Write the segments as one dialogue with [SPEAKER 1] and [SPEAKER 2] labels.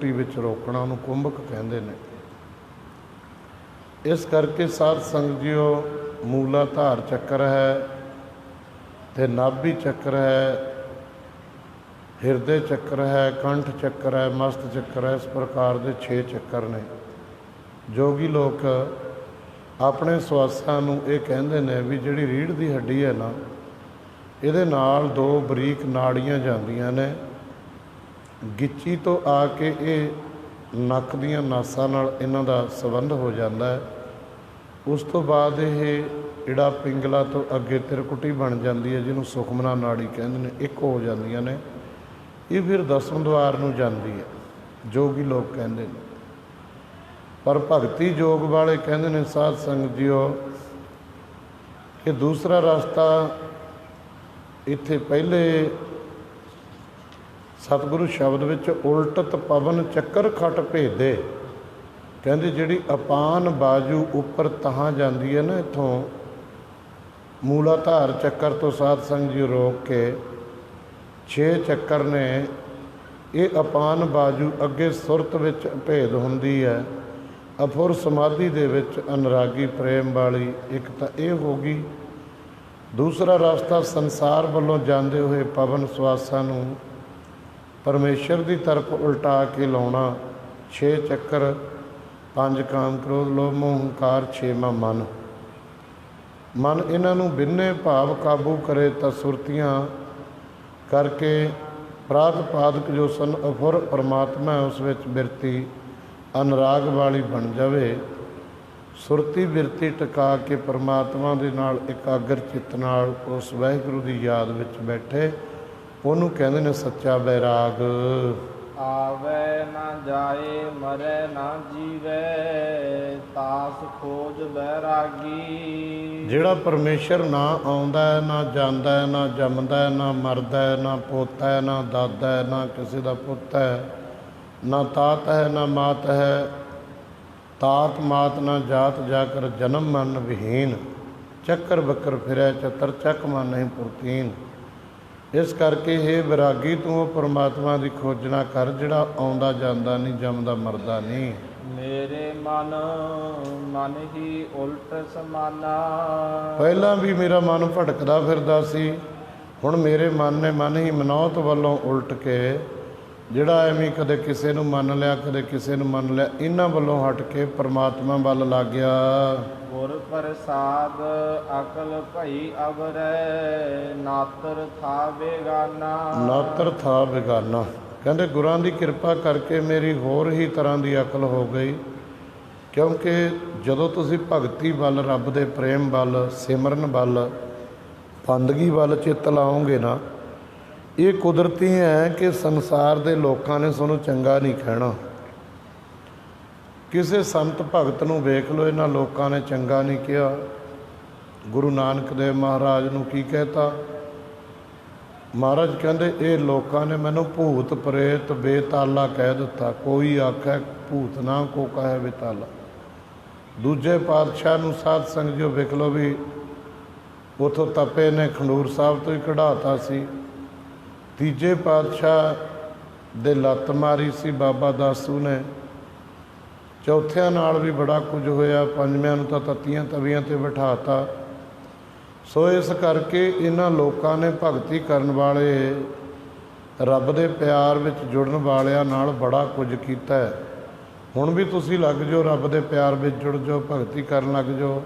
[SPEAKER 1] ਕੁਟੀ ਵਿੱਚ ਰੋਕਣਾ, ਉਹਨੂੰ ਕੁੰਭਕ ਕਹਿੰਦੇ ਨੇ। ਇਸ ਕਰਕੇ ਸਾਧ ਸੰਗਤ ਜੀਓ, ਮੂਲਾਧਾਰ ਚੱਕਰ ਹੈ ਤੇ ਨਾਭੀ ਚੱਕਰ ਹੈ, ਹਿਰਦੇ ਚੱਕਰ ਹੈ, ਕੰਠ ਚੱਕਰ ਹੈ, ਮਸਤ ਚੱਕਰ ਹੈ। ਇਸ ਪ੍ਰਕਾਰ ਦੇ 6 ਚੱਕਰ ਨੇ। ਜੋਗੀ ਲੋਕ ਆਪਣੇ ਸਵਾਸਾਂ ਨੂੰ ਇਹ ਕਹਿੰਦੇ ਨੇ ਵੀ ਜਿਹੜੀ ਰੀੜ੍ਹ ਦੀ ਹੱਡੀ ਹੈ ਨਾ, ਇਹਦੇ ਨਾਲ 2 ਬਰੀਕ ਨਾੜੀਆਂ ਜਾਂਦੀਆਂ ਨੇ। ਗਿੱਚੀ ਤੋਂ ਆ ਕੇ ਇਹ ਨੱਕ ਦੀਆਂ ਨਾਸਾਂ ਨਾਲ ਇਹਨਾਂ ਦਾ ਸੰਬੰਧ ਹੋ ਜਾਂਦਾ ਹੈ। ਉਸ ਤੋਂ ਬਾਅਦ ਇਹ ਈੜਾ ਪਿੰਗਲਾ ਤੋਂ ਅੱਗੇ ਤਿਰਕੁਟੀ ਬਣ ਜਾਂਦੀ ਹੈ, ਜਿਹਨੂੰ ਸੁਖਮਨਾ ਨਾੜੀ ਕਹਿੰਦੇ ਨੇ, ਇੱਕ ਹੋ ਜਾਂਦੀਆਂ ਨੇ। ਇਹ ਫਿਰ ਦਸਮ ਦੁਆਰ ਨੂੰ ਜਾਂਦੀ ਹੈ, ਜੋਗੀ ਲੋਕ ਕਹਿੰਦੇ ਨੇ। ਪਰ ਭਗਤੀ ਯੋਗ ਵਾਲੇ ਕਹਿੰਦੇ ਨੇ ਸਾਧ ਸੰਗਤ ਜੀਓ ਕਿ ਦੂਸਰਾ ਰਸਤਾ ਇੱਥੇ ਪਹਿਲੇ ਸਤਿਗੁਰੂ ਸ਼ਬਦ ਵਿੱਚ ਉਲਟਤ ਪਵਨ ਚੱਕਰ ਖਟ ਭੇਦੇ, ਕਹਿੰਦੇ ਜਿਹੜੀ ਅਪਾਨ ਬਾਜੂ ਉੱਪਰ ਤਹਾਂ ਜਾਂਦੀ ਹੈ ਨਾ, ਇੱਥੋਂ ਮੂਲਾਧਾਰ ਚੱਕਰ ਤੋਂ ਸਾਧ ਸੰਗਤ ਜੀ ਰੋਕ ਕੇ 6 ਚੱਕਰ ਨੇ। ਇਹ ਅਪਾਨ ਬਾਜੂ ਅੱਗੇ ਸੁਰਤ ਵਿੱਚ ਭੇਦ ਹੁੰਦੀ ਹੈ, ਅਫੁਰ ਸਮਾਧੀ ਦੇ ਵਿੱਚ ਅਨੁਰਾਗੀ ਪ੍ਰੇਮ ਵਾਲੀ। ਇੱਕ ਤਾਂ ਇਹ ਹੋ ਗਈ। ਦੂਸਰਾ ਰਸਤਾ ਸੰਸਾਰ ਵੱਲੋਂ ਜਾਂਦੇ ਹੋਏ ਪਵਨ ਸਵਾਸਾਂ ਨੂੰ ਪਰਮੇਸ਼ਰ ਦੀ ਤਰਫ ਉਲਟਾ ਕੇ ਲਾਉਣਾ। 6 ਚੱਕਰ, 5 ਕਾਮ ਕ੍ਰੋਧ ਲੋਭ ਮੋਹ ਹੰਕਾਰ, 6ਵਾਂ ਮਨ। ਮਨ ਇਹਨਾਂ ਨੂੰ ਬਿੰਨੇ ਭਾਵ ਕਾਬੂ ਕਰੇ ਤਾਂ ਸੁਰਤੀਆਂ ਕਰਕੇ ਪ੍ਰਾਤ ਪਾਦਕ ਜੋ ਸਨ ਅਫੁਰ ਪਰਮਾਤਮਾ ਉਸ ਵਿੱਚ ਬਿਰਤੀ ਅਨੁਰਾਗ ਵਾਲੀ ਬਣ ਜਾਵੇ। ਸੁਰਤੀ ਬਿਰਤੀ ਟਿਕਾ ਕੇ ਪਰਮਾਤਮਾ ਦੇ ਨਾਲ ਇਕਾਗਰ ਚਿੱਤ ਨਾਲ ਉਸ ਵਾਹਿਗੁਰੂ ਦੀ ਯਾਦ ਵਿੱਚ ਬੈਠੇ, ਉਹਨੂੰ ਕਹਿੰਦੇ ਨੇ ਸੱਚਾ ਬੈਰਾਗ।
[SPEAKER 2] ਆਵੇ ਨਾ ਜਾਏ ਮਰੇ ਨਾ ਜੀਵੇ, ਤਾਸ ਖੋਜ ਬੈਰਾਗੀ।
[SPEAKER 1] ਜਿਹੜਾ ਪਰਮੇਸ਼ਰ ਨਾ ਆਉਂਦਾ ਹੈ, ਨਾ ਜਾਂਦਾ ਹੈ, ਨਾ ਜੰਮਦਾ ਹੈ, ਨਾ ਮਰਦਾ ਹੈ, ਨਾ ਪੋਤਾ ਹੈ, ਨਾ ਦਾਦਾ ਹੈ, ਨਾ ਕਿਸੇ ਦਾ ਪੁੱਤ ਹੈ, ਨਾ ਤਾਤ ਹੈ, ਨਾ ਮਾਤ ਹੈ। ਤਾਤ ਮਾਤ ਨਾ ਜਾਤ ਜਾ ਕਰ ਜਨਮ ਮਰਨ ਵਿਹੀਨ, ਚੱਕਰ ਬੱਕਰ ਫਿਰੈ ਚਤਰ ਚੱਕ ਮਨ ਨਹੀਂ ਪੁਰਤੀਨ। ਇਸ ਕਰਕੇ ਇਹ ਵਿਰਾਗੀ ਤੂੰ ਉਹ ਪਰਮਾਤਮਾ ਦੀ ਖੋਜਣਾ ਕਰ ਜਿਹੜਾ ਆਉਂਦਾ ਜਾਂਦਾ ਨਹੀਂ, ਜੰਮਦਾ ਮਰਦਾ ਨਹੀਂ।
[SPEAKER 2] ਮੇਰੇ ਮਨ ਹੀ ਉਲਟ ਸਮਾਨਾ।
[SPEAKER 1] ਪਹਿਲਾਂ ਵੀ ਮੇਰਾ ਮਨ ਭਟਕਦਾ ਫਿਰਦਾ ਸੀ, ਹੁਣ ਮੇਰੇ ਮਨ ਨੇ ਮਨ ਹੀ ਮਨੌਤ ਵੱਲੋਂ ਉਲਟ ਕੇ ਜਿਹੜਾ ਐਵੇਂ ਕਦੇ ਕਿਸੇ ਨੂੰ ਮੰਨ ਲਿਆ, ਕਦੇ ਕਿਸੇ ਨੂੰ ਮੰਨ ਲਿਆ, ਇਹਨਾਂ ਵੱਲੋਂ ਹਟ ਕੇ ਪਰਮਾਤਮਾ ਵੱਲ ਲੱਗ ਗਿਆ।
[SPEAKER 2] ਗੁਰ ਪ੍ਰਸਾਦ ਅਕਲ ਭਈ ਅਵਰੈ, ਨਾਤਰ ਥਾ ਬੇਗਾਨਾ।
[SPEAKER 1] ਨਾਤਰ ਥਾ ਬੇਗਾਨਾ, ਕਹਿੰਦੇ ਗੁਰਾਂ ਦੀ ਕਿਰਪਾ ਕਰਕੇ ਮੇਰੀ ਹੋਰ ਹੀ ਤਰ੍ਹਾਂ ਦੀ ਅਕਲ ਹੋ ਗਈ। ਕਿਉਂਕਿ ਜਦੋਂ ਤੁਸੀਂ ਭਗਤੀ ਵੱਲ, ਰੱਬ ਦੇ ਪ੍ਰੇਮ ਵੱਲ, ਸਿਮਰਨ ਵੱਲ, ਬੰਦਗੀ ਵੱਲ ਚਿੱਤ ਲਾਓਗੇ ਨਾ, ਇਹ ਕੁਦਰਤੀ ਹੈ ਕਿ ਸੰਸਾਰ ਦੇ ਲੋਕਾਂ ਨੇ ਤੁਹਾਨੂੰ ਚੰਗਾ ਨਹੀਂ ਕਹਿਣਾ। ਕਿਸੇ ਸੰਤ ਭਗਤ ਨੂੰ ਵੇਖ ਲਓ, ਇਹਨਾਂ ਲੋਕਾਂ ਨੇ ਚੰਗਾ ਨਹੀਂ ਕਿਹਾ। ਗੁਰੂ ਨਾਨਕ ਦੇਵ ਮਹਾਰਾਜ ਨੂੰ ਕੀ ਕਹਿਤਾ? ਮਹਾਰਾਜ ਕਹਿੰਦੇ ਇਹ ਲੋਕਾਂ ਨੇ ਮੈਨੂੰ ਭੂਤ ਪ੍ਰੇਤ ਬੇਤਾਲਾ ਕਹਿ ਦਿੱਤਾ। ਕੋਈ ਆਖੈ ਭੂਤ ਨਾ ਕੋ ਕਹੈ ਬੇਤਾਲਾ। ਦੂਜੇ ਪਾਤਸ਼ਾਹ ਨੂੰ ਸਾਧ ਸੰਗਤ ਜੋ ਵੇਖ ਲਓ ਵੀ ਉੱਥੋਂ ਤਪੇ ਨੇ ਖੰਡੂਰ ਸਾਹਿਬ ਤੋਂ ਹੀ ਕਢਾਤਾ ਸੀ। ਤੀਜੇ ਪਾਤਸ਼ਾਹ ਦੇ ਲੱਤ ਮਾਰੀ ਸੀ ਬਾਬਾ ਦਾਸੂ ਨੇ। ਚੌਥਿਆਂ ਨਾਲ ਵੀ ਬੜਾ ਕੁਝ ਹੋਇਆ, ਪੰਜਵਿਆਂ ਨੂੰ ਤਾਂ ਤੱਤੀਆਂ ਤਵੀਆਂ 'ਤੇ ਬਿਠਾਤਾ। ਸੋ ਇਸ ਕਰਕੇ ਇਹਨਾਂ ਲੋਕਾਂ ਨੇ ਭਗਤੀ ਕਰਨ ਵਾਲੇ, ਰੱਬ ਦੇ ਪਿਆਰ ਵਿੱਚ ਜੁੜਨ ਵਾਲਿਆਂ ਨਾਲ ਬੜਾ ਕੁਝ ਕੀਤਾ ਹੈ। ਹੁਣ ਵੀ ਤੁਸੀਂ ਲੱਗ ਜਾਓ, ਰੱਬ ਦੇ ਪਿਆਰ ਵਿੱਚ ਜੁੜ ਜਾਓ, ਭਗਤੀ ਕਰਨ ਲੱਗ ਜਾਓ।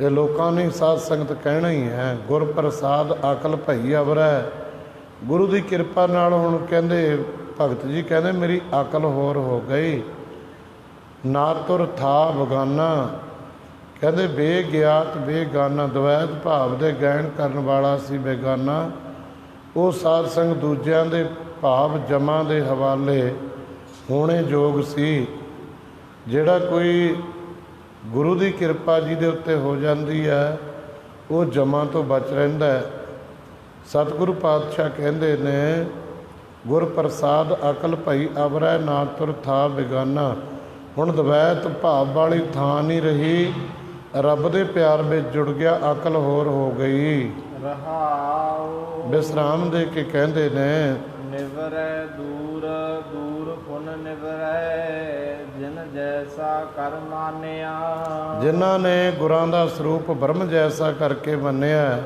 [SPEAKER 1] ਇਹ ਲੋਕਾਂ ਨੇ ਸਾਧ ਸੰਗਤ ਕਹਿਣਾ ਹੀ ਹੈ, ਗੁਰ ਪ੍ਰਸਾਦ ਅਕਲ ਭਈ ਅਵਰੈ। ਗੁਰੂ ਦੀ ਕਿਰਪਾ ਨਾਲ ਹੁਣ ਕਹਿੰਦੇ ਭਗਤ ਜੀ ਕਹਿੰਦੇ ਮੇਰੀ ਅਕਲ ਹੋਰ ਹੋ ਗਈ। ਨਾ ਤੁਰ ਥਾ ਬਗਾਨਾ, ਕਹਿੰਦੇ ਬੇਗਿਆਤ ਬੇਗਾਨਾ, ਦਵੈਤ ਭਾਵ ਦੇ ਗਹਿਣ ਕਰਨ ਵਾਲਾ ਸੀ ਬੇਗਾਨਾ। ਉਹ ਸਾਧ ਸੰਗ ਦੂਜਿਆਂ ਦੇ ਭਾਵ ਜਮਾਂ ਦੇ ਹਵਾਲੇ ਹੋਣੇ ਯੋਗ ਸੀ। ਜਿਹੜਾ ਕੋਈ ਗੁਰੂ ਦੀ ਕਿਰਪਾ ਜੀ ਦੇ ਉੱਤੇ ਹੋ ਜਾਂਦੀ ਹੈ, ਉਹ ਜਮਾਂ ਤੋਂ ਬਚ ਰਹਿੰਦਾ ਹੈ। ਸਤਿਗੁਰੂ ਪਾਤਸ਼ਾਹ ਕਹਿੰਦੇ ਨੇ ਗੁਰ ਪ੍ਰਸਾਦ ਅਕਲ ਭਈ ਅਵਰੈ, ਨਾ ਤੁਰ ਥਾ ਬੇਗਾਨਾ। ਹੁਣ ਦਵੈਤ ਭਾਵ ਵਾਲੀ ਥਾਂ ਨਹੀਂ ਰਹੀ, ਰੱਬ ਦੇ ਪਿਆਰ ਵਿੱਚ ਜੁੜ ਗਿਆ, ਅਕਲ ਹੋਰ ਹੋ ਗਈ।
[SPEAKER 2] ਰਹਾਉ
[SPEAKER 1] ਵਿਸਰਾਮ ਦੇ ਕੇ ਕਹਿੰਦੇ ਨੇ
[SPEAKER 2] ਨਿਵਰੈ ਦੂਰ ਦੂਰ ਪੁਨ ਨਿਵਰੈ ਜਿਨ ਜੈਸਾ ਕਰ ਮਾਨਿਆ।
[SPEAKER 1] ਜਿਨ੍ਹਾਂ ਨੇ ਗੁਰਾਂ ਦਾ ਸਰੂਪ ਬ੍ਰਹਮ ਜੈਸਾ ਕਰਕੇ ਮੰਨਿਆ,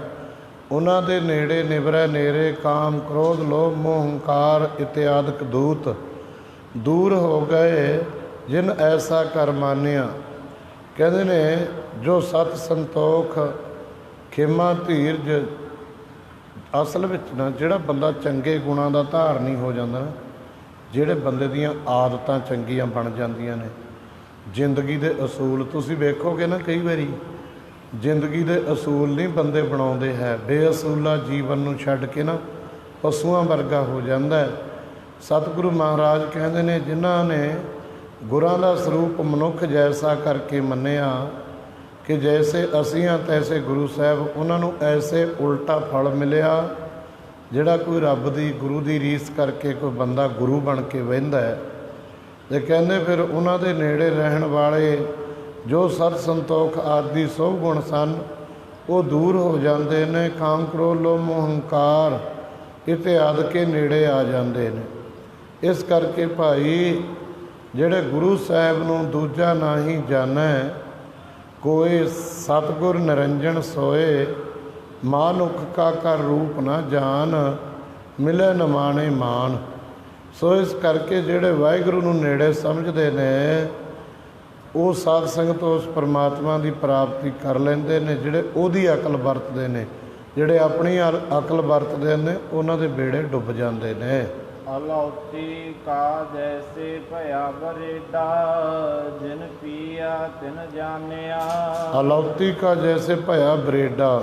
[SPEAKER 1] ਉਹਨਾਂ ਦੇ ਨੇੜੇ ਨਿਵਰੈ ਨੇਰੇ ਕਾਮ ਕ੍ਰੋਧ ਲੋਭ ਮੋਹ ਹੰਕਾਰ ਇਤਿਆਦਿਕ ਦੂਤ ਦੂਰ ਹੋ ਗਏ। ਜਿਨ ਐਸਾ ਕਰ ਮਾਨਿਆ, ਕਹਿੰਦੇ ਨੇ ਜੋ ਸਤ ਸੰਤੋਖ ਖੇਮਾ ਧੀਰਜ, ਅਸਲ ਵਿੱਚ ਨਾ ਜਿਹੜਾ ਬੰਦਾ ਚੰਗੇ ਗੁਣਾਂ ਦਾ ਧਾਰਨੀ ਹੋ ਜਾਂਦਾ ਨਾ, ਜਿਹੜੇ ਬੰਦੇ ਦੀਆਂ ਆਦਤਾਂ ਚੰਗੀਆਂ ਬਣ ਜਾਂਦੀਆਂ ਨੇ, ਜ਼ਿੰਦਗੀ ਦੇ ਅਸੂਲ ਤੁਸੀਂ ਵੇਖੋਗੇ ਨਾ, ਕਈ ਵਾਰੀ ਜ਼ਿੰਦਗੀ ਦੇ ਅਸੂਲ ਨਹੀਂ ਬੰਦੇ ਬਣਾਉਂਦੇ ਹੈ, ਬੇਅਸੂਲਾ ਜੀਵਨ ਨੂੰ ਛੱਡ ਕੇ ਨਾ ਪਸ਼ੂਆਂ ਵਰਗਾ ਹੋ ਜਾਂਦਾ ਹੈ। ਸਤਿਗੁਰੂ ਮਹਾਰਾਜ ਕਹਿੰਦੇ ਨੇ ਜਿਨ੍ਹਾਂ ਨੇ ਗੁਰਾਂ ਦਾ ਸਰੂਪ ਮਨੁੱਖ ਜੈਸਾ ਕਰਕੇ ਮੰਨਿਆ ਕਿ ਜੈਸੇ ਅਸੀਂ ਹਾਂ ਤੈਸੇ ਗੁਰੂ ਸਾਹਿਬ, ਉਹਨਾਂ ਨੂੰ ਐਸੇ ਉਲਟਾ ਫਲ ਮਿਲਿਆ। ਜਿਹੜਾ ਕੋਈ ਰੱਬ ਦੀ ਗੁਰੂ ਦੀ ਰੀਸ ਕਰਕੇ ਕੋਈ ਬੰਦਾ ਗੁਰੂ ਬਣ ਕੇ ਬਹਿੰਦਾ ਹੈ, ਤੇ ਕਹਿੰਦੇ ਫਿਰ ਉਹਨਾਂ ਦੇ ਨੇੜੇ ਰਹਿਣ ਵਾਲੇ ਜੋ ਸਤ ਸੰਤੋਖ ਆਦਿ ਸਭ ਗੁਣ ਸਨ ਉਹ ਦੂਰ ਹੋ ਜਾਂਦੇ ਨੇ। ਕਾਮ ਕ੍ਰੋਧ ਲੋਭ ਮੋਹ ਹੰਕਾਰ ਇਤਿਆਦਿ ਕੇ ਨੇੜੇ ਆ ਜਾਂਦੇ ਨੇ। ਇਸ ਕਰਕੇ ਭਾਈ ਜਿਹੜੇ ਗੁਰੂ ਸਾਹਿਬ ਨੂੰ ਦੂਜਾ ਨਾ ਹੀ ਜਾਣੈ, ਕੋਈ ਸਤਿਗੁਰ ਨਿਰੰਜਨ ਸੋਏ, ਮਾਨੁਖ ਕਾ ਕਰ ਰੂਪ ਨਾ ਜਾਣ, ਮਿਲੇ ਨ ਮਾਣੇ ਮਾਨ। ਸੋ ਇਸ ਕਰਕੇ ਜਿਹੜੇ ਵਾਹਿਗੁਰੂ ਨੂੰ ਨੇੜੇ ਸਮਝਦੇ ਨੇ ਉਹ ਸਾਧ ਸੰਗਤ ਉਸ ਪਰਮਾਤਮਾ ਦੀ ਪ੍ਰਾਪਤੀ ਕਰ ਲੈਂਦੇ ਨੇ। ਜਿਹੜੇ ਉਹਦੀ ਅਕਲ ਵਰਤਦੇ ਨੇ, ਜਿਹੜੇ ਆਪਣੀ ਅਕਲ ਵਰਤਦੇ ਨੇ, ਉਹਨਾਂ ਦੇ ਬੇੜੇ ਡੁੱਬ ਜਾਂਦੇ ਨੇ।
[SPEAKER 2] ਅਲੌਤੀ ਕਾ ਜੈਸੇ ਭਇਆ ਬਰੇਡਾ ਜਿਨ ਪੀਆ ਤਿਨ ਜਾਣਿਆ।
[SPEAKER 1] ਅਲੌਤੀ ਕਾ ਜੈਸੇ ਭਇਆ ਬਰੇਡਾ,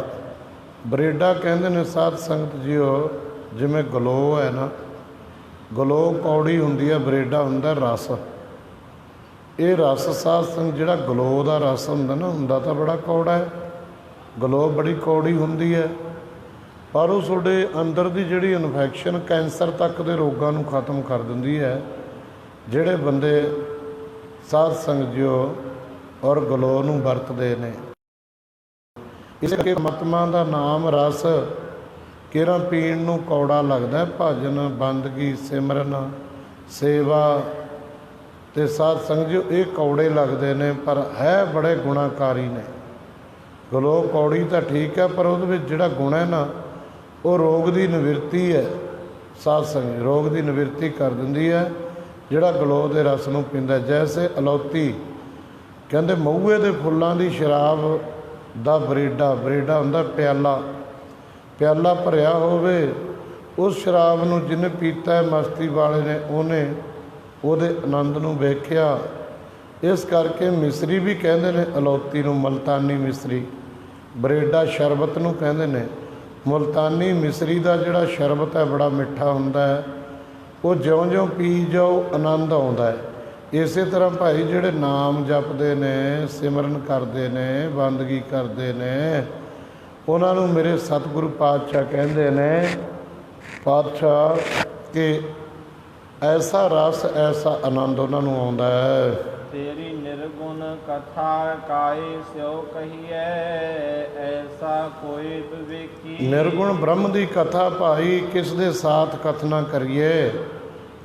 [SPEAKER 1] ਬਰੇਡਾ ਕਹਿੰਦੇ ਨੇ ਸਾਧ ਸੰਗਤ ਜੀਓ, ਜਿਵੇਂ ਗਲੋ ਹੈ ਨਾ, ਗਲੋ ਕੌੜੀ ਹੁੰਦੀ ਹੈ, ਬਰੇਡਾ ਹੁੰਦਾ ਰਸ। ਇਹ ਰਸ ਸਾਧ ਸੰਗਤ ਜਿਹੜਾ ਗਲੋ ਦਾ ਰਸ ਹੁੰਦਾ ਨਾ, ਹੁੰਦਾ ਤਾਂ ਬੜਾ ਕੌੜਾ ਹੈ, ਗਲੋ ਬੜੀ ਕੌੜੀ ਹੁੰਦੀ ਹੈ, ਪਰ ਉਹ ਤੁਹਾਡੇ ਅੰਦਰ ਦੀ ਜਿਹੜੀ ਇਨਫੈਕਸ਼ਨ ਕੈਂਸਰ ਤੱਕ ਦੇ ਰੋਗਾਂ ਨੂੰ ਖਤਮ ਕਰ ਦਿੰਦੀ ਹੈ। ਜਿਹੜੇ ਬੰਦੇ ਸਾਧ ਸੰਗਤ ਜੀਓ ਔਰ ਗਲੋ ਨੂੰ ਵਰਤਦੇ ਨੇ, ਇਸ ਕਰਕੇ ਪਰਮਾਤਮਾ ਦਾ ਨਾਮ ਰਸ ਕੇਰਾਂ ਪੀਣ ਨੂੰ ਕੌੜਾ ਲੱਗਦਾ। ਭਜਨ ਬੰਦਗੀ ਸਿਮਰਨ ਸੇਵਾ ਤੇ ਸਾਧ ਸੰਗਤ ਜੀਓ ਇਹ ਕੌੜੇ ਲੱਗਦੇ ਨੇ, ਪਰ ਹੈ ਬੜੇ ਗੁਣਾਕਾਰੀ ਨੇ। ਗਲੋ ਕੌੜੀ ਤਾਂ ਠੀਕ ਹੈ, ਪਰ ਉਹਦੇ ਵਿੱਚ ਜਿਹੜਾ ਗੁਣ ਹੈ ਨਾ, ਉਹ ਰੋਗ ਦੀ ਨਿਵਰਤੀ ਹੈ। ਸਾਧ ਸੰਗਤ ਰੋਗ ਦੀ ਨਿਵਰਤੀ ਕਰ ਦਿੰਦੀ ਹੈ ਜਿਹੜਾ ਗਲੋ ਦੇ ਰਸ ਨੂੰ ਪੀਂਦਾ। ਜੈਸੇ ਅਲੌਤੀ ਕਹਿੰਦੇ ਮਹੂਏ ਦੇ ਫੁੱਲਾਂ ਦੀ ਸ਼ਰਾਬ ਦਾ ਬਰੇਡਾ, ਬਰੇਡਾ ਹੁੰਦਾ ਪਿਆਲਾ, ਪਿਆਲਾ ਭਰਿਆ ਹੋਵੇ, ਉਸ ਸ਼ਰਾਬ ਨੂੰ ਜਿਹਨੇ ਪੀਤਾ ਮਸਤੀ ਵਾਲੇ ਨੇ, ਉਹਨੇ ਉਹਦੇ ਆਨੰਦ ਨੂੰ ਵੇਖਿਆ। ਇਸ ਕਰਕੇ ਮਿਸਰੀ ਵੀ ਕਹਿੰਦੇ ਨੇ ਅਲੌਤੀ ਨੂੰ, ਮਲਤਾਨੀ ਮਿਸਰੀ। ਬਰੇਡਾ ਸ਼ਰਬਤ ਨੂੰ ਕਹਿੰਦੇ ਨੇ। ਮੁਲਤਾਨੀ ਮਿਸਰੀ ਦਾ ਜਿਹੜਾ ਸ਼ਰਬਤ ਹੈ ਬੜਾ ਮਿੱਠਾ ਹੁੰਦਾ ਹੈ, ਉਹ ਜਿਉਂ-ਜਿਉਂ ਪੀ ਜਾਓ ਆਨੰਦ ਆਉਂਦਾ ਹੈ। ਇਸੇ ਤਰ੍ਹਾਂ ਭਾਈ ਜਿਹੜੇ ਨਾਮ ਜਪਦੇ ਨੇ, ਸਿਮਰਨ ਕਰਦੇ ਨੇ, ਬੰਦਗੀ ਕਰਦੇ ਨੇ, ਉਹਨਾਂ ਨੂੰ ਮੇਰੇ ਸਤਿਗੁਰੂ ਪਾਤਸ਼ਾਹ ਕਹਿੰਦੇ ਨੇ, ਪਾਤਸ਼ਾਹ ਕਿ ਐਸਾ ਰਸ ਐਸਾ ਆਨੰਦ ਉਹਨਾਂ ਨੂੰ ਆਉਂਦਾ ਹੈ।
[SPEAKER 2] ਤੇਰੀ ਨਿਰਗੁਣ ਕਥਾ ਕਾਏ ਸਿਓ ਕਹੀਐ ਐਸਾ ਕੋਈ ਵਿਵੇਕੀ।
[SPEAKER 1] ਨਿਰਗੁਣ ਬ੍ਰਹਮ ਦੀ ਕਥਾ ਭਾਈ ਕਿਸ ਦੇ ਸਾਥ ਕਥਨਾ ਕਰੀਏ?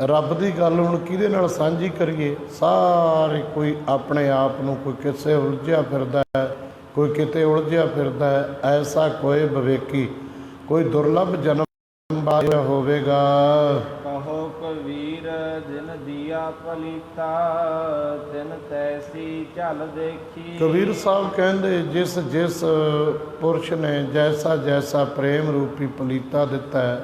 [SPEAKER 1] ਰੱਬ ਦੀ ਗੱਲ ਹੁਣ ਕਿਹਦੇ ਨਾਲ ਸਾਂਝੀ ਕਰੀਏ? ਸਾਰੇ ਕੋਈ ਆਪਣੇ ਆਪ ਨੂੰ, ਕੋਈ ਕਿਸੇ ਉਲਝਿਆ ਫਿਰਦਾ ਹੈ, ਕੋਈ ਕਿਤੇ ਉਲਝਿਆ ਫਿਰਦਾ ਹੈ। ਐਸਾ ਕੋਈ ਵਿਵੇਕੀ, ਕੋਈ ਦੁਰਲਭ ਜਨਮ ਬਾਇਆ ਹੋਵੇਗਾ।
[SPEAKER 2] ਕਹੋ ਕਬੀਰ ਜਿਨ ਦੀਆ ਪਲੀਤਾ ਤਿਨ ਤੈਸੀ ਝਲ ਦੇਖੀ।
[SPEAKER 1] ਕਬੀਰ ਸਾਹਿਬ ਕਹਿੰਦੇ ਜਿਸ ਜਿਸ ਪੁਰਸ਼ ਨੇ ਜੈਸਾ ਜੈਸਾ ਪ੍ਰੇਮ ਰੂਪੀ ਪਲੀਤਾ ਦਿੱਤਾ ਹੈ,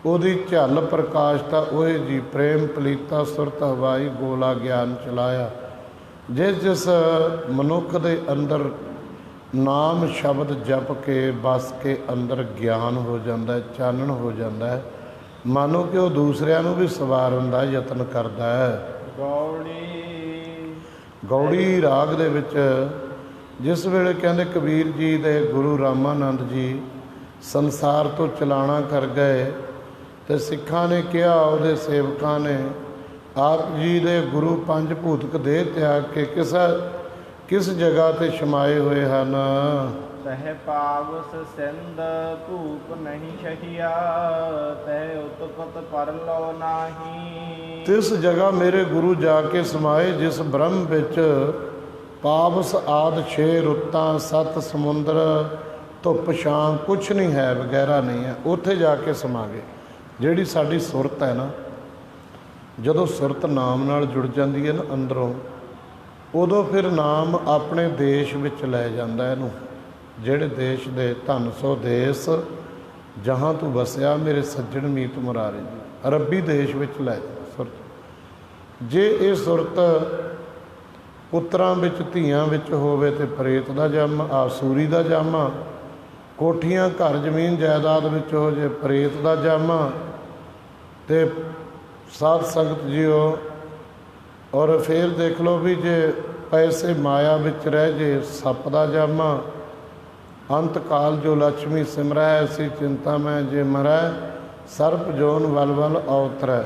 [SPEAKER 1] ਉਹਦੀ ਝੱਲ ਪ੍ਰਕਾਸ਼ ਤਾਂ ਉਹ ਜੀ ਪ੍ਰੇਮ ਪਲੀਤਾ ਸੁਰਤ ਹਵਾਈ ਗੋਲਾ ਗਿਆਨ ਚਲਾਇਆ। ਜਿਸ ਜਿਸ ਮਨੁੱਖ ਦੇ ਅੰਦਰ ਨਾਮ ਸ਼ਬਦ ਜਪ ਕੇ ਬਸ ਕੇ ਅੰਦਰ ਗਿਆਨ ਹੋ ਜਾਂਦਾ ਹੈ, ਚਾਨਣ ਹੋ ਜਾਂਦਾ ਹੈ, ਮਾਨੋ ਕਿ ਉਹ ਦੂਸਰਿਆਂ ਨੂੰ ਵੀ ਸਵਾਰਨ ਦਾ ਯਤਨ ਕਰਦਾ ਹੈ। ਗੌੜੀ ਰਾਗ ਦੇ ਵਿੱਚ ਜਿਸ ਵੇਲੇ ਕਹਿੰਦੇ ਕਬੀਰ ਜੀ ਦੇ ਗੁਰੂ ਰਾਮਾਨੰਦ ਜੀ ਸੰਸਾਰ ਤੋਂ ਚਲਾਣਾ ਕਰ ਗਏ, ਤੇ ਸਿੱਖਾਂ ਨੇ ਕਿਹਾ, ਉਹਦੇ ਸੇਵਕਾਂ ਨੇ, ਆਪ ਜੀ ਦੇ ਗੁਰੂ ਪੰਜ ਭੂਤਕ ਦੇਹ ਤਿਆਗ ਕੇ ਕਿਸ ਜਗ੍ਹਾ 'ਤੇ ਸ਼ਮਾਏ ਹੋਏ ਹਨ?
[SPEAKER 2] ਤਹ ਪਾਵਸ ਸਿੰਧ ਧੂਪ ਨਹੀਂ ਛਹੀਆ ਤਹ ਉਤਪਤ ਪਰਲੋ ਨਾਹੀ।
[SPEAKER 1] ਤਿਸ ਜਗ੍ਹਾ ਮੇਰੇ ਗੁਰੂ ਜਾ ਕੇ ਸਮਾਏ ਜਿਸ ਬ੍ਰਹਮ ਵਿੱਚ ਪਾਵਸ ਆਦਿ 6 ਰੁੱਤਾਂ 7 ਸਮੁੰਦਰ ਧੁੱਪ ਛਾਂ ਕੁਛ ਨਹੀਂ ਹੈ, ਵਗੈਰਾ ਨਹੀਂ ਹੈ, ਉੱਥੇ ਜਾ ਕੇ ਸਮਾ ਗਏ। ਜਿਹੜੀ ਸਾਡੀ ਸੁਰਤ ਹੈ ਨਾ, ਜਦੋਂ ਸੁਰਤ ਨਾਮ ਨਾਲ ਜੁੜ ਜਾਂਦੀ ਹੈ ਨਾ ਅੰਦਰੋਂ, ਉਦੋਂ ਫਿਰ ਨਾਮ ਆਪਣੇ ਦੇਸ਼ ਵਿੱਚ ਲੈ ਜਾਂਦਾ ਇਹਨੂੰ। ਜਿਹੜੇ ਦੇਸ਼ ਦੇ ਧਨ ਸੋ ਦੇਸ ਜਹਾਂ ਤੂੰ ਵਸਿਆ ਮੇਰੇ ਸੱਜਣ ਮੀਤ ਮੁਰਾਰੇ ਜੀ, ਰੱਬੀ ਦੇਸ਼ ਵਿੱਚ ਲੈ ਸੁਰਤ। ਜੇ ਇਹ ਸੁਰਤ ਪੁੱਤਰਾਂ ਵਿੱਚ ਧੀਆਂ ਵਿੱਚ ਹੋਵੇ ਤੇ ਪ੍ਰੇਤ ਦਾ ਜੰਮ, ਆਸੂਰੀ ਦਾ ਜੰਮ, ਕੋਠੀਆਂ ਘਰ ਜ਼ਮੀਨ ਜਾਇਦਾਦ ਵਿੱਚ ਹੋ ਜੇ ਪ੍ਰੇਤ ਦਾ ਜੰਮ, ਤੇ ਸਾਧ ਸੰਗਤ ਜੀਓ ਔਰ ਫਿਰ ਦੇਖ ਲਓ ਵੀ ਜੇ ਪੈਸੇ ਮਾਇਆ ਵਿੱਚ ਰਹਿ ਜੇ ਸੱਪ ਦਾ ਜੰਮ, ਅੰਤ ਕਾਲ ਜੋ ਲక్ష్ਮੀ ਸਿਮਰੈ ਐਸੀ ਚਿੰਤਾ ਮੈਂ ਜੇ ਮਰੈ ਸਰਪ ਜੋਨ ਵਲ ਵਲ ਔਤਰੈ।